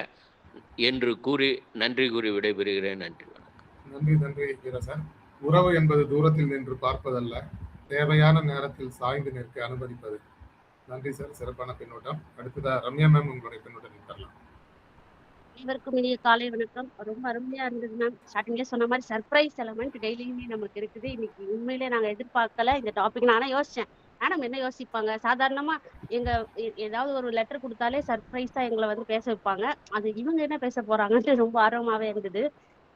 என்று கூறி நன்றி கூறி விடைபெறுகிறேன். நன்றி.
நன்றி நன்றி வீரசன். உறவு என்பது தூரத்தில் நின்று பார்ப்பதல்ல, தேவையான நேரத்தில் சாய்ந்து நிற்க அனுமதிப்பது. நன்றி சார், சிறப்பான பின்னூட்டம். அடுத்ததா ரம்யா மேம், உங்களுடைய பின்னூட்டத்தை தரலாம்.
அனைவருக்கும் இனிய காலை வணக்கம். ரொம்ப அருமையா இருந்தது மேம். ஸ்டார்டிங்லேயே சொன்ன மாதிரி சர்ப்ரைஸ் எலமெண்ட் டெய்லியுமே நமக்கு இருக்குது. இன்னைக்கு உண்மையிலே நாங்கள் எதிர்பார்க்கல இந்த டாபிக். நானே யோசிச்சேன், மேடம் என்ன யோசிப்பாங்க, சாதாரணமா ஏதாவது ஒரு லெட்டர் கொடுத்தாலே சர்ப்ரைஸா எங்களை பேச வைப்பாங்க. அது இவங்க என்ன பேச போறாங்கன்ட்டு ரொம்ப ஆர்வமாவே இருந்தது.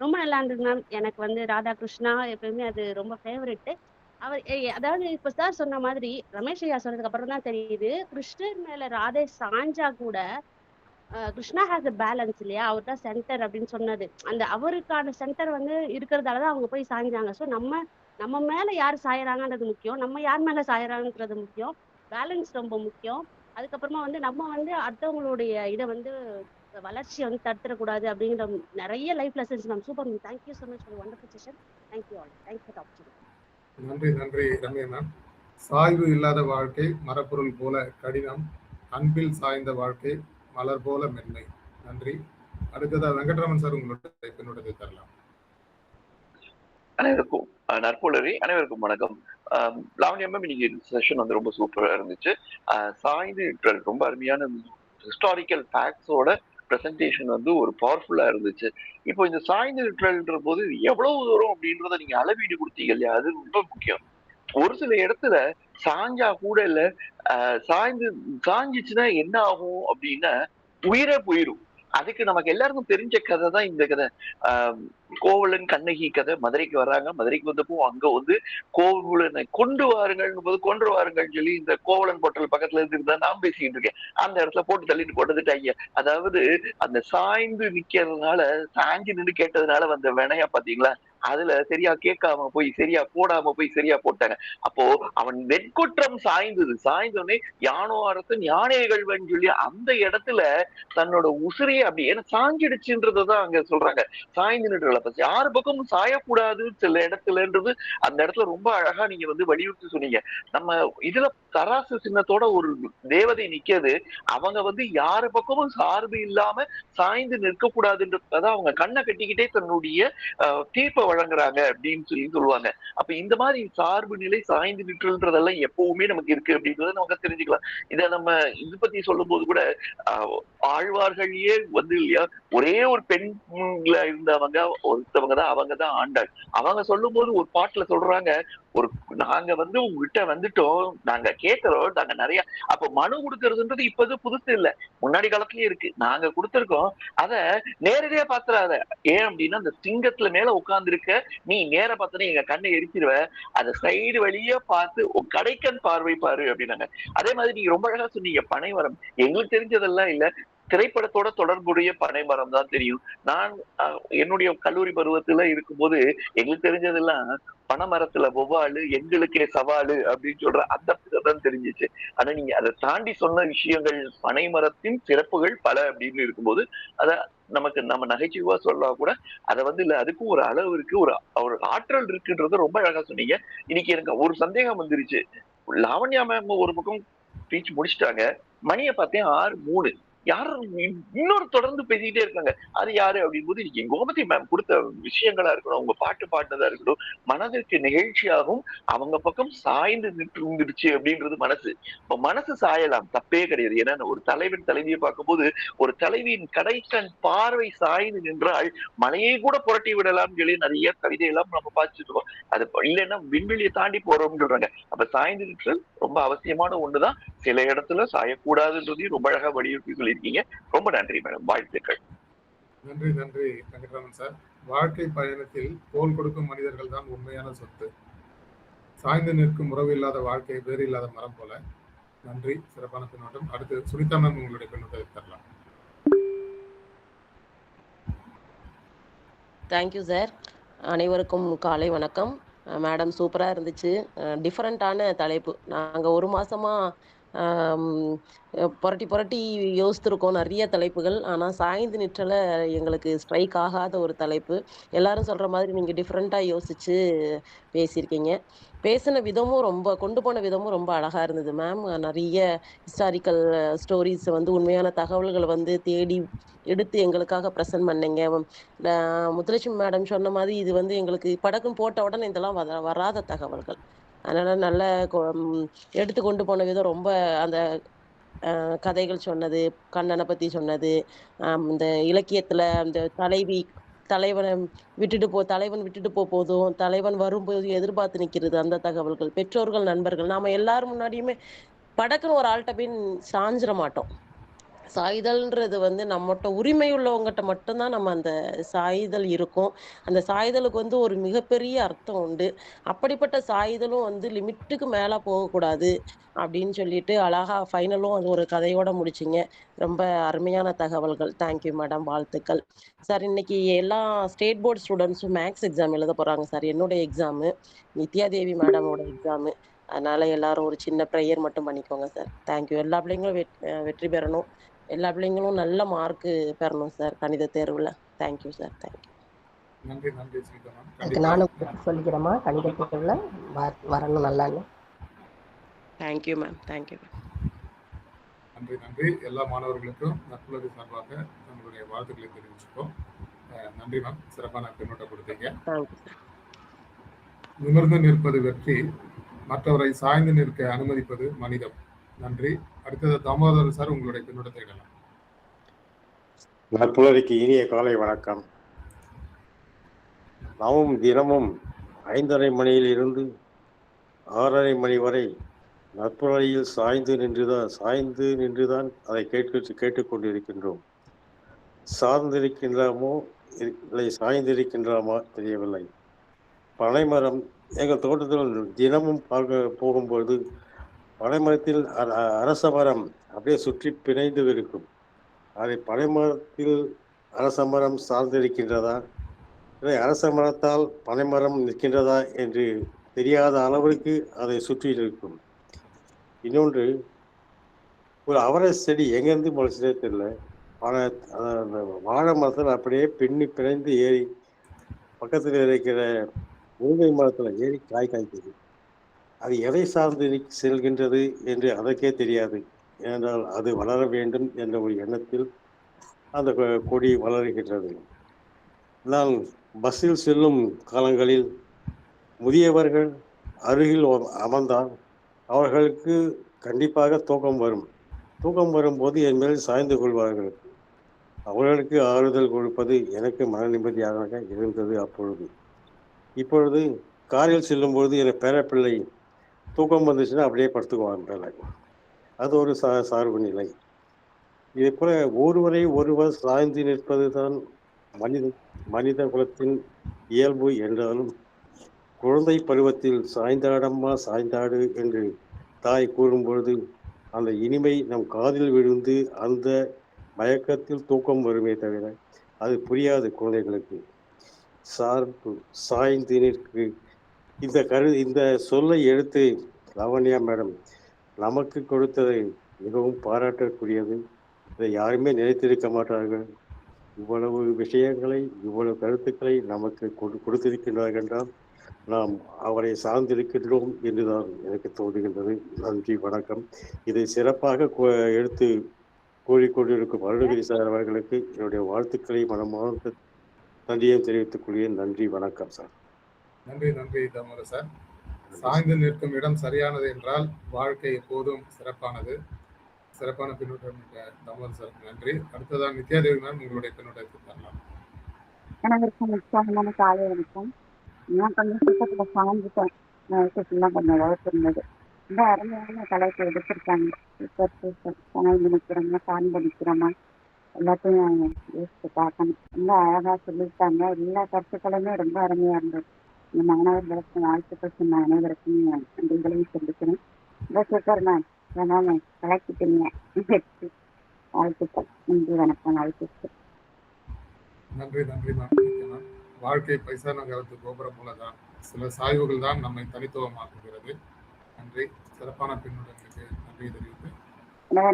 ரொம்ப நல்லா இருந்தது மேம். எனக்கு ராதாகிருஷ்ணா எப்பயுமே அது ரொம்ப ஃபேவரெட்டு. அவர் அதாவது இப்ப சார் சொன்ன மாதிரி ரமேஷ் ஐயா சொன்னதுக்கு அப்புறம் தான் தெரியுது, கிருஷ்ணர் மேல ராதே சாஞ்சா கூட கிருஷ்ணா ஹேஸ் அ பேலன்ஸ் இல்லையா, அவர் தான் சென்டர் அப்படின்னு சொன்னது. அந்த அவருக்கான சென்டர் இருக்கிறதாலதான் அவங்க போய் சாய்ஞ்சாங்க. ஸோ நம்ம மேல யார் சாயறாங்கன்றது முக்கியம், நம்ம யார் மேல சாயறாங்கன்றது முக்கியம், பேலன்ஸ் ரொம்ப முக்கியம். அதுக்கப்புறமா நம்ம அடுத்தவங்களுடைய இதை வளர்ச்சியை தடுத்துடக்கூடாது அப்படிங்கிற நிறைய life lessons ma'am. Super ma'am. Thank you so much for wonderful session. Thank you all. Thanks for opportunity.
நன்றி நன்றி ரம்யா மேம். சாய்வு இல்லாத வாழ்க்கை மரப்பொருள் போல கடினம், அன்பில் சாய்ந்த வாழ்க்கை மலர் போல மென்மை. நன்றி. அடுத்ததா வெங்கட்ராமன் சார், உங்களுடைய பின்னூட்டத்தை தரலாம்.
அனைவருக்கும் நற்புலரி, அனைவருக்கும் வணக்கம். லாவண்யா மேம், இன்னைக்கு செஷன் ரொம்ப சூப்பரா இருந்துச்சு. சாய்ந்து ரொம்ப அருமையான ஹிஸ்டாரிக்கல் ஃபேக்ட்ஸோட ப்ரெசன்டேஷன் ஒரு பவர்ஃபுல்லா இருந்துச்சு. இப்போ இந்த சாய்ந்து நிற்றல்ன்ற போது எவ்வளவு தூரம் அப்படின்றத நீங்க அளவீடு கொடுத்தீங்க இல்லையா, அது ரொம்ப முக்கியம். ஒரு சில இடத்துல சாஞ்சா கூட இல்ல, சாஞ்சிச்சுன்னா என்ன ஆகும் அப்படின்னா உயிரே போயிடும். அதுக்கு நமக்கு எல்லாருக்கும் தெரிஞ்ச கதை தான் இந்த கதை. கோவலன் கண்ணகி கதை. மதுரைக்கு வர்றாங்க. மதுரைக்கு வந்தப்போ அங்க கோவலனை கொண்டு வாருங்கள் சொல்லி இந்த கோவலன் போட்டல் பக்கத்துல இருந்து நான் பேசிக்கிட்டு இருக்கேன். அந்த இடத்துல போட்டு தள்ளிட்டு போட்டதுட்டு ஐயா, அதாவது அந்த சாய்ந்து நிக்கிறதுனால, சாஞ்சு நின்று கேட்டதுனால வந்த வினையா பாத்தீங்களா, அதுல சரியா கேட்காம போய் சரியா போடாம போய் சரியா போட்டாங்க. அப்போ அவன் வெட்குற்றம் சாய்ந்தோடனே யானோ அரசன் யானைகள்வன் சொல்லி அந்த இடத்துல தன்னோட உசிரியை அப்படி ஏன்னா சாஞ்சிடுச்சுன்றதான் அங்க சொல்றாங்க. சாய்ந்து நின்று யாரு பக்கமும் சாயக்கூடாது சில இடத்துலன்றது அந்த இடத்துல ரொம்ப அழகா நீங்க வலியுறுத்தி சொன்னீங்க. நம்ம இதுல தராசு சின்னத்தோட ஒரு தேவதை நிக்கிறது. அவங்க யாரு பக்கமும் சார்பு இல்லாம சாய்ந்து நிற்க கூடாதுன்றத அவங்க கண்ணை கட்டிக்கிட்டே தன்னுடைய தீர்ப்பை வழங்குறாங்க அப்படின்னு சொல்லுவாங்க. அப்ப இந்த மாதிரி சார்பு நிலை, சாய்ந்து நிற்றல்ன்றதெல்லாம் எப்பவுமே நமக்கு இருக்கு அப்படின்றத நமக்கு தெரிஞ்சுக்கலாம். இத நம்ம இது பத்தி சொல்லும் போது கூட ஆழ்வார்களையே இல்லையா, ஒரே ஒரு பெண்ல இருந்தவங்க ஒருத்தவங்கதான், அவங்கதான் ஆண்டாள். அவங்க சொல்லும் போது ஒரு பாட்டுல சொல்றாங்க, நாங்க உங்ககிட்ட வந்துட்டோம், நாங்க கேட்கிறோம், நாங்க நிறைய அப்ப மனு கொடுக்கறதுன்றது இப்ப புதுசு இல்ல, முன்னாடி காலத்திலயே இருக்கு. நாங்க கொடுத்திருக்கோம், அத நேரடியா பாத்துறாத. ஏன் அப்படின்னா அந்த சிங்கத்துல மேல உட்கார்ந்து இருக்க நீ நேர பார்த்தனே எங்க கண்ணை எரிச்சிருவ, அத சைடு வழியா பார்த்து கடைக்கண் பார்வை பாரு அப்படின்னாங்க. அதே மாதிரி நீங்க ரொம்ப அழகா சொன்னீங்க பனைமரம். எங்களுக்கு தெரிஞ்சதெல்லாம் இல்ல, திரைப்படத்தோட தொடர்புடைய பனைமரம் தான் தெரியும். நான் என்னுடைய கல்லூரி பருவத்துல இருக்கும்போது எங்களுக்கு தெரிஞ்சதெல்லாம் பனைமரத்துல ஒவ்வாளு எங்களுக்கே சவாலு அப்படின்னு சொல்ற அந்த தான் தெரிஞ்சிச்சு. ஆனா நீங்க அதை தாண்டி சொன்ன விஷயங்கள், பனைமரத்தின் சிறப்புகள் பல அப்படின்னு இருக்கும்போது அத நம்ம நகைச்சுவா சொல்லலாம் கூட, அதை இல்ல அதுக்கும் ஒரு அளவு இருக்கு, ஒரு ஆற்றல் இருக்குன்றத ரொம்ப அழகா சொன்னீங்க. இன்னைக்கு எனக்கு ஒரு சந்தேகம் வந்துருச்சு. லாவண்யா மேம் ஒரு பக்கம் ஸ்பீச் முடிச்சுட்டாங்க, மணியை பார்த்தேன் 6:03. யாரும் இன்னொரு தொடர்ந்து பேசிக்கிட்டே இருக்காங்க. அது யாரு அப்படிங்கும்போது இன்னைக்கு கோமதி மேம் கொடுத்த விஷயங்களா இருக்கட்டும், அவங்க பாட்டு பாடினதா இருக்கட்டும், மனதிற்கு நிகழ்ச்சியாகவும் அவங்க பக்கம் சாய்ந்து நின்று இருந்துருச்சு அப்படின்றது மனசு. இப்ப மனசு சாயலாம், தப்பே கிடையாது. ஏன்னா ஒரு தலைவன் தலைவியை பார்க்கும்போது ஒரு தலைவியின் கடைக்கண் பார்வை சாய்ந்து நின்றால் மலையை கூட புரட்டி விடலாம் சொல்லி நிறைய கவிதை எல்லாம் நம்ம பார்த்துருக்கோம். அது இல்லைன்னா விண்வெளியை தாண்டி போறோம்னு சொல்றாங்க. அப்ப சாய்ந்து நிற்றல் ரொம்ப அவசியமான ஒண்ணுதான். சில இடத்துல சாயக்கூடாதுன்றதையும் ரொம்ப அழகா வலியுறுத்தி சொல்லியிருக்கீங்க. ரொம்ப நன்றி மேடம், வாழ்த்துக்கள்.
நன்றி நன்றி வெங்கட்ராமன் சார். வாழ்க்கை பயணத்தில் தோள் கொடுக்கும் மனிதர்கள் தான் உண்மையான சொத்து. சாய்ந்து நிற்கும் உறவு இல்லாத வாழ்க்கை வேறு இல்லாத மரம் போல. நன்றி, சிறப்பான பின்னோட்டம். அடுத்து சுனிதா மேம் உங்களுடைய பின்னோட்டத்தை தரலாம்.
Thank you sir. அனைவருக்கும் காலை வணக்கம். மேடம் சூப்பராக இருந்துச்சு. டிஃப்ரெண்ட்டான தலைப்பு. நாங்கள் ஒரு மாதமாக புரட்டி புரட்டி யோசித்திருக்கோம் நிறைய தலைப்புகள். ஆனால் சாய்ந்து நிற்றலை எங்களுக்கு ஸ்ட்ரைக் ஆகாத ஒரு தலைப்பு. எல்லாரும் சொல்கிற மாதிரி நீங்கள் டிஃப்ரெண்ட்டாக யோசித்து பேசியிருக்கீங்க. பேசின விதமும் ரொம்ப கொண்டு போன விதமும் ரொம்ப அழகாக இருந்தது மேம். நிறைய ஹிஸ்டாரிக்கல் ஸ்டோரிஸ் உண்மையான தகவல்களை தேடி எடுத்து எங்களுக்காக ப்ரெசென்ட் பண்ணீங்க. முத்துலட்சுமி மேடம் சொன்ன மாதிரி இது எங்களுக்கு படக்குன்னு போட்ட உடனே இதெல்லாம் வராத தகவல்கள். அதனால் நல்ல எடுத்து கொண்டு போன விதம் ரொம்ப அந்த கதைகள் சொன்னது, கண்ணனை பற்றி சொன்னது, இந்த இலக்கியத்தில் அந்த தலைவன் விட்டுட்டு போதும், தலைவன் வரும்போது எதிர்பார்த்து நிற்கிறது, அந்த தகவல்கள், பெற்றோர்கள், நண்பர்கள், நாம எல்லாரும் முன்னாடியுமே படக்குன்னு ஒரு ஆள்கிட்ட போய் சாஞ்சிட மாட்டோம். சாய்தல்ன்றது நம்மகிட்ட உரிமை உள்ளவங்ககிட்ட மட்டும்தான் நம்ம அந்த சாய்தல் இருக்கும். அந்த சாய்தலுக்கு ஒரு மிகப்பெரிய அர்த்தம் உண்டு. அப்படிப்பட்ட சாய்தலும் லிமிட்டுக்கு மேலே போகக்கூடாது அப்படின்னு சொல்லிட்டு அழகா ஃபைனலும் அது ஒரு கதையோட முடிச்சிங்க. ரொம்ப அருமையான தகவல்கள். தேங்க்யூ மேடம், வாழ்த்துக்கள் சார். இன்னைக்கு எல்லா ஸ்டேட் போர்டு ஸ்டூடெண்ட்ஸும் மேக்ஸ் எக்ஸாம் எழுத போகிறாங்க சார். என்னுடைய எக்ஸாமு, நித்யாதேவி மேடமோட எக்ஸாமு. அதனால எல்லாரும் ஒரு சின்ன ப்ரேயர் மட்டும் பண்ணிக்கோங்க சார். தேங்க்யூ. எல்லா பிள்ளைங்களும் வெற்றி பெறணும். எல்லா பிள்ளைங்களும் நல்ல மார்க்கு பெறணும் சார் கணித தேர்வில். Thank you sir. தேங்க்யூ.
நன்றி நன்றி சுனிதா மேம்.
அதுக்கு நானும் சொல்லிக்கிறேம்மா, கணித தேர்வில் வரணும் நல்லான்னு.
Thank you ma'am. Thank you ma'am.
நன்றி நன்றி. எல்லா மாணவர்களுக்கும் நட்புலகு சார்பாக நம்மளுடைய வாழ்த்துக்களை தெரிவிச்சுக்கோம். நன்றி மேம், சிறப்பான பின்னோட்டம் கொடுத்தீங்க.
Thank you sir.
நிமிர்ந்து நிற்பது வெற்றி, மற்றவரை சாய்ந்து நிற்க அனுமதிப்பது மனிதம். நன்றி. அடுத்தது தாமோதர் சார், உங்களுடைய பின்னோட்டத்தை இடலாம்.
நட்புலருக்கு இனிய காலை வணக்கம். நாமும் தினமும் 5:30 மணியிலிருந்து 6:30 மணி வரை நட்புலரில் சாய்ந்து நின்றுதான் அதை கேட்டுக்கொண்டிருக்கின்றோம். சார்ந்திருக்கின்றோமோ இல்லை சாய்ந்திருக்கின்றோமா தெரியவில்லை. பனைமரம் எங்கள் தோட்டத்தில் தினமும் பார்க்க போகும்போது பனைமரத்தில் அரச மரம் அப்படியே சுற்றி பிணைந்து இருக்கும். அதை பனைமரத்தில் அரச மரம் சார்ந்திருக்கின்றதா இல்லை அரச மரத்தால் பனைமரம் நிற்கின்றதா என்று தெரியாத அளவிற்கு அதை சுற்றி இருக்கும். இன்னொன்று, ஒரு அவரை செடி எங்கேருந்து முளைச்சதே தெரியல. வாழை மரத்தில் அப்படியே பிணைந்து ஏறி பக்கத்தில் இருக்கிற முருங்கை மரத்தில் ஏறி காய்க்குது. அது எதை சார்ந்து செல்கின்றது என்று அதற்கே தெரியாது. ஏனென்றால் அது வளர வேண்டும் என்ற ஒரு எண்ணத்தில் அந்த கொடி வளர்கின்றது. நான் பஸ்ஸில் செல்லும் காலங்களில் முதியவர்கள் அருகில் அமர்ந்தால் அவர்களுக்கு கண்டிப்பாக தூக்கம் வரும். தூக்கம் வரும்போது என் மேல் சாய்ந்து கொள்வார்கள். அவர்களுக்கு ஆறுதல் கொடுப்பது எனக்கு மன நிம்மதியாக இருந்தது அப்பொழுது. இப்பொழுது காரில் செல்லும்பொழுது என் பேரப்பிள்ளை தூக்கம் வந்துச்சுன்னா அப்படியே படுத்துக்குவாங்க. அது ஒரு சார்பு நிலை. இதே போல ஒருவர் சாய்ந்து நிற்பது தான் மனித குலத்தின் இயல்பு என்றாலும், குழந்தை பருவத்தில் சாய்ந்தாடம்மா சாய்ந்தாடு என்று தாய் கூறும்பொழுது அந்த இனிமை நம் காதில் விழுந்து அந்த மயக்கத்தில் தூக்கம் வருமே தவிர அது புரியாது குழந்தைகளுக்கு. சாய்ந்து நிற்கு இந்த சொல்லை எடுத்து லாவண்யா மேடம் நமக்கு கொடுத்ததை மிகவும் பாராட்டக்கூடியது. இதை யாருமே நினைத்திருக்க மாட்டார்கள். இவ்வளவு விஷயங்களை, இவ்வளவு கருத்துக்களை நமக்கு கொடுத்திருக்கின்றார்கள் என்றால் நாம் அவரை சார்ந்திருக்கின்றோம் என்றுதான் எனக்கு தோன்றுகின்றது. நன்றி, வணக்கம். இதை சிறப்பாக எடுத்து கூறிக்கொண்டிருக்கும் அருணகிரி சார் அவர்களுக்கு என்னுடைய வாழ்த்துக்களை மனமார்ந்த நன்றியை தெரிவித்துக் கொள்கிறேன். நன்றி, வணக்கம் சார்.
நன்றி நன்றி தாமோதர் சார். சாய்ந்து நிற்கும் இடம் சரியானது என்றால் வாழ்க்கை எப்போதும் சிறப்பானது. சிறப்பான பின்னூட்டம் தாமோதர் சாருக்கு நன்றி. அடுத்ததான் நித்யாதேவி மேம் உங்களுடைய பின்னூட்டத்தை தரலாம்.
அனைவருக்கும் உற்சாகமான காலை வணக்கம். நான் கொஞ்சம் புத்தகத்துல சார்ந்துட்டேன். ஃபுல்லாக கொஞ்சம் வகுப்பு இருந்தது. ரொம்ப அருமையான தலைப்பு எடுத்திருக்காங்க. Super super. சாய்ந்து நிற்கிறோமா சார்ந்து நிற்கிறோமா எல்லாத்தையும் யோசிச்சு பார்க்கணும். ரொம்ப அழகா சொல்லியிருக்காங்க. எல்லா கருத்துக்களுமே ரொம்ப அருமையா இருந்தது. இந்த மாணவர்களுக்கும் வாழ்த்துக்கள் சொன்ன அனைவருக்கும் நன்றிகளையும் சொல்லிக்கிறேன். ரொம்ப சூப்பர் மேம். அதனால கலக்கிட்டீங்க. வாழ்த்துக்கள். நன்றி, வணக்கம். வாழ்த்துக்கள்.
நன்றி நன்றி மேம். வாழ்க்கை பைசா நகரத்து கோபுரம் போலதான். சில சாய்வுகள் தான் நம்மை தனித்துவமாக்குகிறது. நன்றி. சிறப்பான பின்னூட்டங்களுக்கு நன்றி தெரிவித்து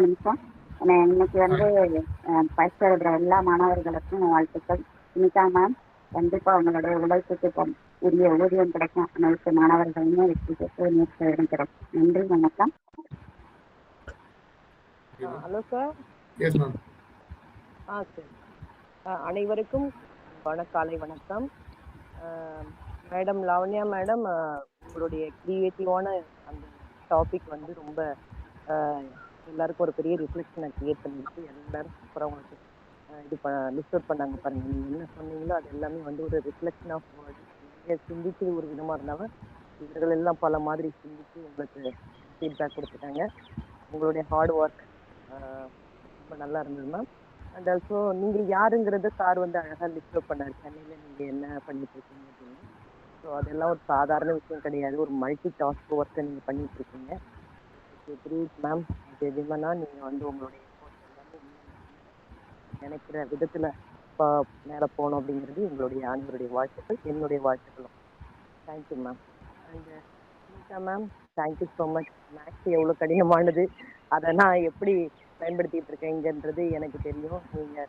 நிமிஷம் இன்னைக்கு பயிற்சி எழுதுற எல்லா மாணவர்களுக்கும் வாழ்த்துக்கள். இன்னைக்கா மேம் கண்டிப்பா உங்களுடைய உழைப்புக்கு உரிய ஊதியம் கிடைக்கும். அனைத்து மாணவர்களுமே வெற்றி பெற்று முயற்சி கிடைக்கும். நன்றி, வணக்கம்.
Hello sir.
Yes ma'am.
சரி. அனைவருக்கும் காலை வணக்கம். மேடம் லாவண்யா மேடம், உங்களுடைய கிரியேட்டிவான அந்த டாபிக் வந்து ரொம்ப எல்லாருக்கும் ஒரு பெரிய ரிஃப்ளெக்ஷனை கிரியேட் பண்ணிருக்கு. எல்லாரும் சூப்பராக உங்களுக்கு இது லிஸ்ட் அவுட் பண்ணாங்க பாருங்க. நீங்கள் என்ன சொன்னீங்களோ அது எல்லாமே வந்து ஒரு ரிஃப்ளெக்ஷன் ஆஃப் வேர்டு. நீங்கள் சிந்திச்சு ஒரு விதமாக இருந்தாலும் இவர்கள் எல்லாம் பல மாதிரி சிந்திச்சு உங்களுக்கு ஃபீட்பேக் கொடுத்துட்டாங்க. உங்களுடைய ஹார்ட் ஒர்க் ரொம்ப நல்லா இருந்தது மேம். அண்ட் ஆல்சோ நீங்கள் யாருங்கிறத சார் வந்து அழகாக லிஸ்ட் அவுட் பண்ணார். சென்னையில் நீங்கள் என்ன பண்ணிட்டு இருக்கீங்க அப்படின்னு. ஸோ அதெல்லாம் ஒரு சாதாரண விஷயம் கிடையாது. ஒரு மல்டி டாஸ்க் ஒர்க்கை நீங்கள் பண்ணிட்டு இருக்கீங்க. Great ma'am. எதுவுமனா நீங்கள் வந்து உங்களுடைய நினைக்கிற விதத்தில் மேலே போகணும் அப்படிங்கிறது எங்களுடைய அனைவருடைய வாழ்த்துக்கள், என்னுடைய வாழ்த்துக்களும். Thank you ma'am. And Sunita ma'am, thank you so much. Maths எவ்வளோ கடினமானது, அதை நான் எப்படி பயன்படுத்திட்டு இருக்கேங்கிறது எனக்கு தெரியும்.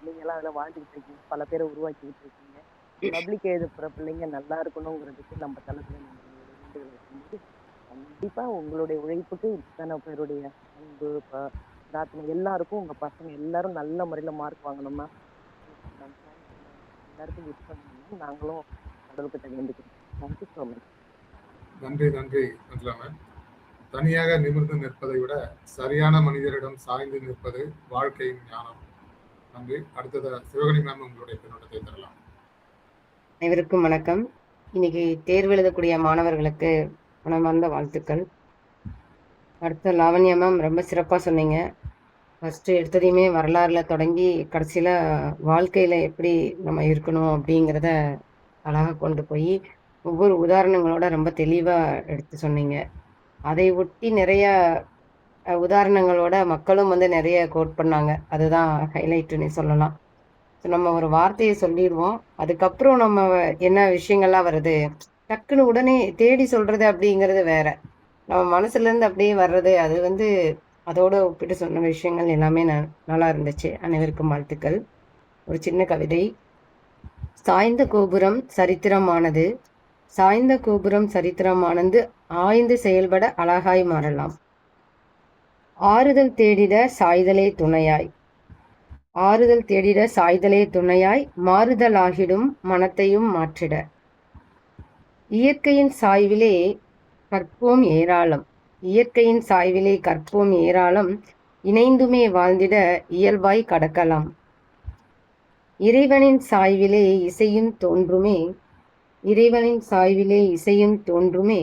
நீங்களாம் அதில் வாழ்ந்துக்கிட்டு இருக்கீங்க, பல பேரை உருவாக்கிக்கிட்டு இருக்கீங்க. பப்ளிக் எழுதுகிற பிள்ளைங்க நல்லா இருக்கணுங்கிறதுக்கு நம்ம தளத்தில் நீங்கள் கண்டிப்பாக உங்களுடைய உழைப்புக்கு இத்தனை பேருடைய அன்பு பிரார்த்தனை எல்லாருக்கும், உங்கள் பசங்க எல்லாரும் நல்ல முறையில் மார்க் வாங்கணுமா எல்லாருக்கும் விஷ் பண்ணணும். நாங்களும் கடவுள்கிட்ட வேண்டிக்கிறோம். Thank you so much.
நன்றி நன்றி மஞ்சளா மேம். தனியாக நிமிர்ந்து நிற்பதை விட சரியான மனிதரிடம் சாய்ந்து நிற்பது வாழ்க்கையின் ஞானம். நன்றி. அடுத்தது சிவகணி மேம் உங்களுடைய பின்னோட்டத்தை தரலாம்.
அனைவருக்கும் வணக்கம். இன்னைக்கு தேர்வு எழுதக்கூடிய மாணவர்களுக்கு மனமார்ந்த வாழ்த்துக்கள். அடுத்த லாவண்யா மேம் ரொம்ப சிறப்பாக சொன்னீங்க. ஃபஸ்ட்டு எடுத்ததையுமே வரலாறுல தொடங்கி கடைசியில் வாழ்க்கையில் எப்படி நம்ம இருக்கணும் அப்படிங்கிறத அழகாக கொண்டு போய் ஒவ்வொரு உதாரணங்களோட ரொம்ப தெளிவாக எடுத்து சொன்னீங்க. அதை ஒட்டி நிறைய உதாரணங்களோட மக்களும் வந்து நிறைய கோட் பண்ணாங்க. அதுதான் ஹைலைட்டுன்னு சொல்லலாம். ஸோ நம்ம ஒரு வார்த்தையை சொல்லிடுவோம், அதுக்கப்புறம் நம்ம என்ன விஷயங்கள்லாம் வருது டக்குன்னு உடனே தேடி சொல்கிறது அப்படிங்கிறது வேற. நம்ம மனசுலேருந்து அப்படியே வர்றது அது வந்து அதோட ஒப்பிட்டு சொன்ன விஷயங்கள் எல்லாமே நல்லா இருந்துச்சு. அனைவருக்கும் வாழ்த்துக்கள். ஒரு சின்ன கவிதை. சாய்ந்த கோபுரம் சரித்திரமானது, சாய்ந்த கோபுரம் சரித்திரமானது, ஆய்ந்து செயல்பட அழகாய் மாறலாம். ஆறுதல் தேடிட சாய்தலே துணையாய், ஆறுதல் தேடிட சாய்தலே துணையாய், மாறுதலாகிடும் மனத்தையும் மாற்றிட. இயற்கையின் சாய்விலே கற்போம் ஏராளம், இயற்கையின் சாய்விலே கற்போம் ஏராளம், இணைந்துமே வாழ்ந்திட இயல்பாய் கடக்கலாம். இறைவனின் சாய்விலே இசையும் தோன்றுமே, இறைவனின் சாய்விலே இசையும் தோன்றுமே,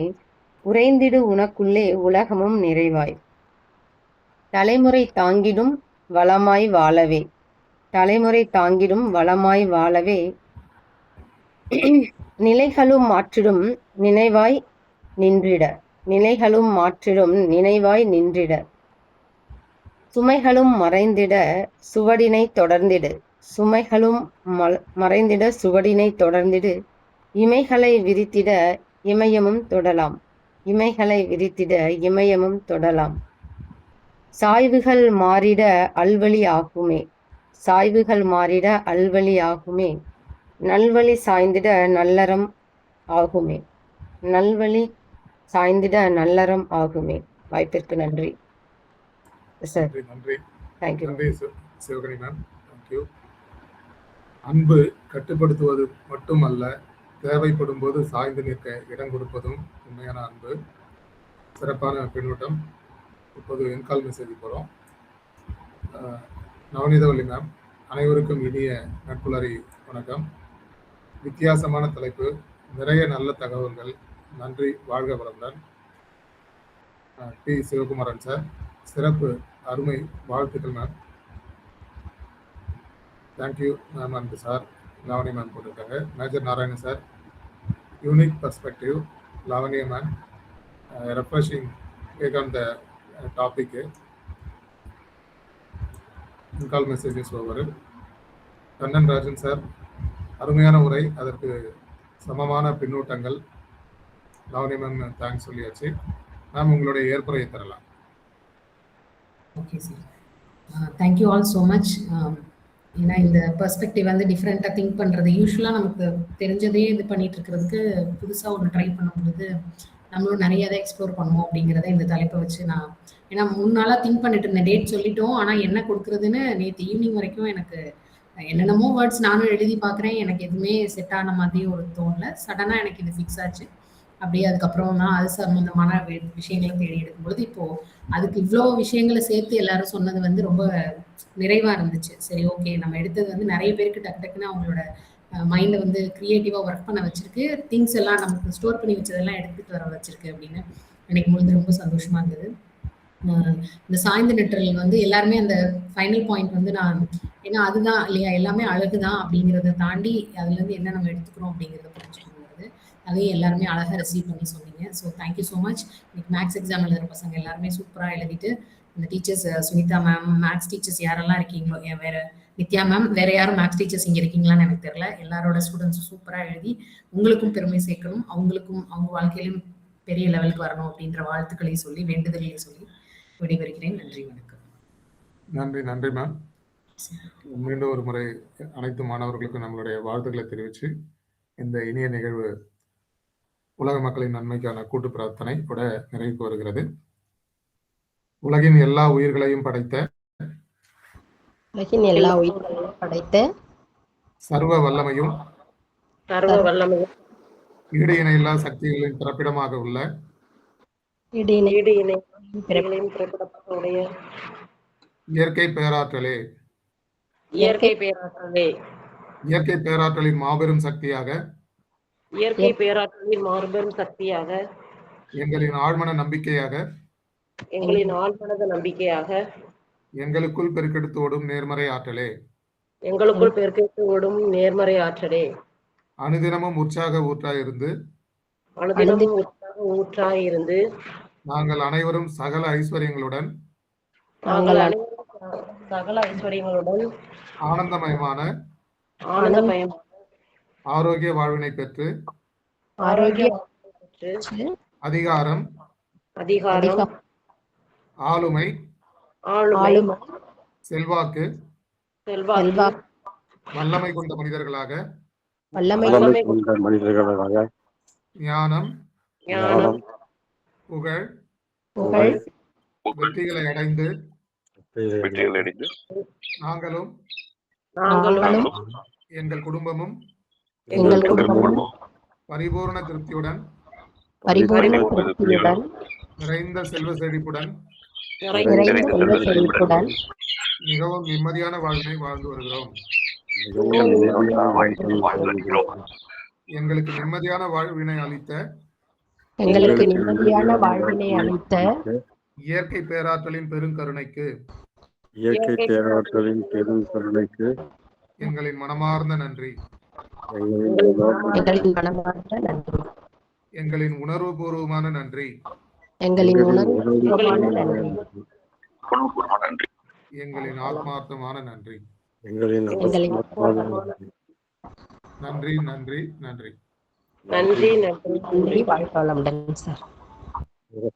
உறைந்திடு உனக்குள்ளே உலகமும் நிறைவாய். தலைமுறை தாங்கிடும் வளமாய் வாழவே, தலைமுறை தாங்கிடும் வளமாய் வாழவே, நிலைகளும் மாற்றிடும் நினைவாய் நின்றிட, நிலைகளும் மாற்றிடும் நினைவாய் நின்றிட. சுமைகளும் மறைந்திட சுவடினை தொடர்ந்திடு, சுமைகளும் மறைந்திட சுவடினை தொடர்ந்திடு. இமைகளை விரித்திட இமயமும் தொடலாம், இமைகளை விரித்திட இமயமும் தொடலாம். சாய்வுகள் மாறிட அல்வழி ஆகுமே, சாய்வுகள் மாறிட அல்வழி ஆகுமே, நல்வழி சாய்ந்திட நல்லறம் ஆகுமே, நல்வழி சாய்ந்திட நல்லறம் ஆகுமே. வாய்ப்பிற்கு நன்றி சார்.
நன்றி.
தேங்க்யூ.
நன்றி சிவகணி மேம், தேங்க்யூ. அன்பு கட்டுப்படுத்துவது மட்டுமல்ல, தேவைப்படும் போது சாய்ந்து நிற்க இடம் கொடுப்பதும் உண்மையான அன்பு. சிறப்பான பின்னூட்டம். இப்போது என்கால் மெசேஜ் போகிறோம். நவநீதவல்லி மேம், அனைவருக்கும் இனிய நட்புலரி வணக்கம். வித்தியாசமான தலைப்பு, நிறைய நல்ல தகவல்கள், நன்றி, வாழ்க வளமுடன். டி சிவகுமாரன் சார், சிறப்பு, அருமை, வாழ்த்துக்கள் ma'am. Thank you ma'am and sir. Lavani ma'am போட்டிருக்காங்க. Major Narayanan sir, unique perspective. Lavanya ma'am, refreshing take on the topic. Call messages over. Kannan Rajan sir, அருமையான உரை, அதற்கு சமமான பின்னூட்டங்கள். லாவணி மேம் தேங்க்ஸ் சொல்லியாச்சு. மேம் உங்களுடைய ஏற்புரையை தரலாம்.
Okay sir, thank you all so much. ஏன்னா இந்த பெர்ஸ்பெக்டிவ் வந்து டிஃப்ரெண்ட்டாக திங்க் பண்ணுறது, யூஸ்வலாக நமக்கு தெரிஞ்சதே இது பண்ணிட்டு இருக்கிறதுக்கு புதுசாக ஒன்று ட்ரை பண்ணும்போது நம்மளும் நிறைய அதை எக்ஸ்ப்ளோர் பண்ணுவோம் அப்படிங்கிறத இந்த தலைப்பை வச்சு நான், ஏன்னா முன்னாளாக திங்க் பண்ணிட்டு இருந்தேன், டேட் சொல்லிட்டோம், ஆனால் என்ன கொடுக்குறதுன்னு நேற்று ஈவினிங் வரைக்கும் எனக்கு என்னென்னமோ வேர்ட்ஸ் நானும் எழுதி பார்க்குறேன், எனக்கு எதுவுமே செட் ஆன மாதிரி ஒரு தோணல. சடனாக எனக்கு இது ஃபிக்ஸ் ஆச்சு. அப்படியே அதுக்கப்புறம் தான் அது சம்பந்தமான விஷயங்களை தேடி எடுக்கும்பொழுது இப்போது அதுக்கு இவ்வளோ விஷயங்களை சேர்த்து எல்லாரும் சொன்னது வந்து ரொம்ப நிறைவாக இருந்துச்சு. சரி, ஓகே, நம்ம எடுத்தது வந்து நிறைய பேருக்கு டக்கு டக்குன்னு அவங்களோட மைண்டை வந்து க்ரியேட்டிவாக ஒர்க் பண்ண வச்சிருக்கு, திங்ஸ் எல்லாம் நமக்கு ஸ்டோர் பண்ணி வச்சதெல்லாம் எடுத்துகிட்டு வர வச்சிருக்கு அப்படின்னு எனக்கு பொழுது ரொம்ப சந்தோஷமாக இருந்தது. இந்த சாய்ந்த நிற்றல் வந்து எல்லாருமே அந்த ஃபைனல் பாயிண்ட் வந்து நான், ஏன்னா அதுதான் இல்லையா, எல்லாமே அழகு தான் அப்படிங்கிறத தாண்டி அதுலேருந்து என்ன நம்ம எடுத்துக்கிறோம் அப்படிங்கிறத புரிஞ்சுக்கணும். அதையும் எல்லாருமே அழகாக ரிசீவ் பண்ணி சொன்னீங்க. So thank you so much. இன்னைக்கு மேக்ஸ் எக்ஸாம் எழுதுகிற பசங்க எல்லாருமே சூப்பராக எழுதிட்டு, இந்த teachers Sunita ma'am, maths teachers யாரெல்லாம் இருக்கீங்களோ, வேற நித்யா மேம், வேற யாரும் மேக்ஸ் டீச்சர்ஸ் இங்கே இருக்கீங்களான்னு எனக்கு தெரியல, எல்லாரோட ஸ்டூடெண்ட்ஸும் சூப்பராக எழுதி உங்களுக்கும் பெருமை சேர்க்கணும், அவங்களுக்கும் அவங்க வாழ்க்கையிலும் பெரிய லெவலுக்கு வரணும் அப்படின்ற வாழ்த்துக்களையும் சொல்லி வேண்டுதலையும் சொல்லி விடைபெறுகிறேன். நன்றி, வணக்கம்.
நன்றி, நன்றி மேம். மீண்டும் ஒரு முறை அனைத்து மாணவர்களுக்கும் நம்மளுடைய வாழ்த்துக்களை தெரிவித்து இந்த இனிய நிகழ்வு உலக மக்களின் நன்மைக்கான கூட்டு பிரார்த்தனை கூட நிறைவுக்கு வருகிறது. உலகின் எல்லா உயிர்களையும் படைத்த சர்வ வல்லமையும் ஈடு இணையில்லா சக்திகளின் பிறப்பிடமாக உள்ள இயற்கை பேராற்றலே இயற்கை பேராற்றலின் மாபெரும் சக்தியாக எங்களின் ஆழ்மன நம்பிக்கையாக எங்களுக்குள் பெருக்கெடுத்து ஓடும் நேர்மறை ஆற்றலே அனுதினமும் உற்சாக ஊற்றாயிருந்து நாங்கள் அனைவரும் சகல ஐஸ்வர்யங்களுடன் ஆனந்தமயமான ஆரோக்கிய வாழ்வினை பெற்று அதிகாரம் ஆளுமை செல்வாக்கு வல்லமை கொண்ட மனிதர்களாக ஞானம் புகழ் வெற்றிகளை அடைந்து நாங்களும் எங்கள் குடும்பமும் பரிபூர்ண திருப்தியுடன் நிறைந்த செல்வ செழிப்புடன் மிகவும் நிம்மதியான வாழ்வினை வாழ்ந்து வருகிறோம். எங்களுக்கு நிம்மதியான வாழ்வினை அளித்த இயற்கை பேராற்றலின் பெருங்கருணைக்கு எங்களின் மனமார்ந்த நன்றி. எங்களின் உணர்வுபூர்வமான நன்றி. எங்களின் ஆத்மார்த்தமான நன்றி. நன்றி, நன்றி, நன்றி.
நன்றி, நன்றி, வாழ்க வளமுடன் சார்.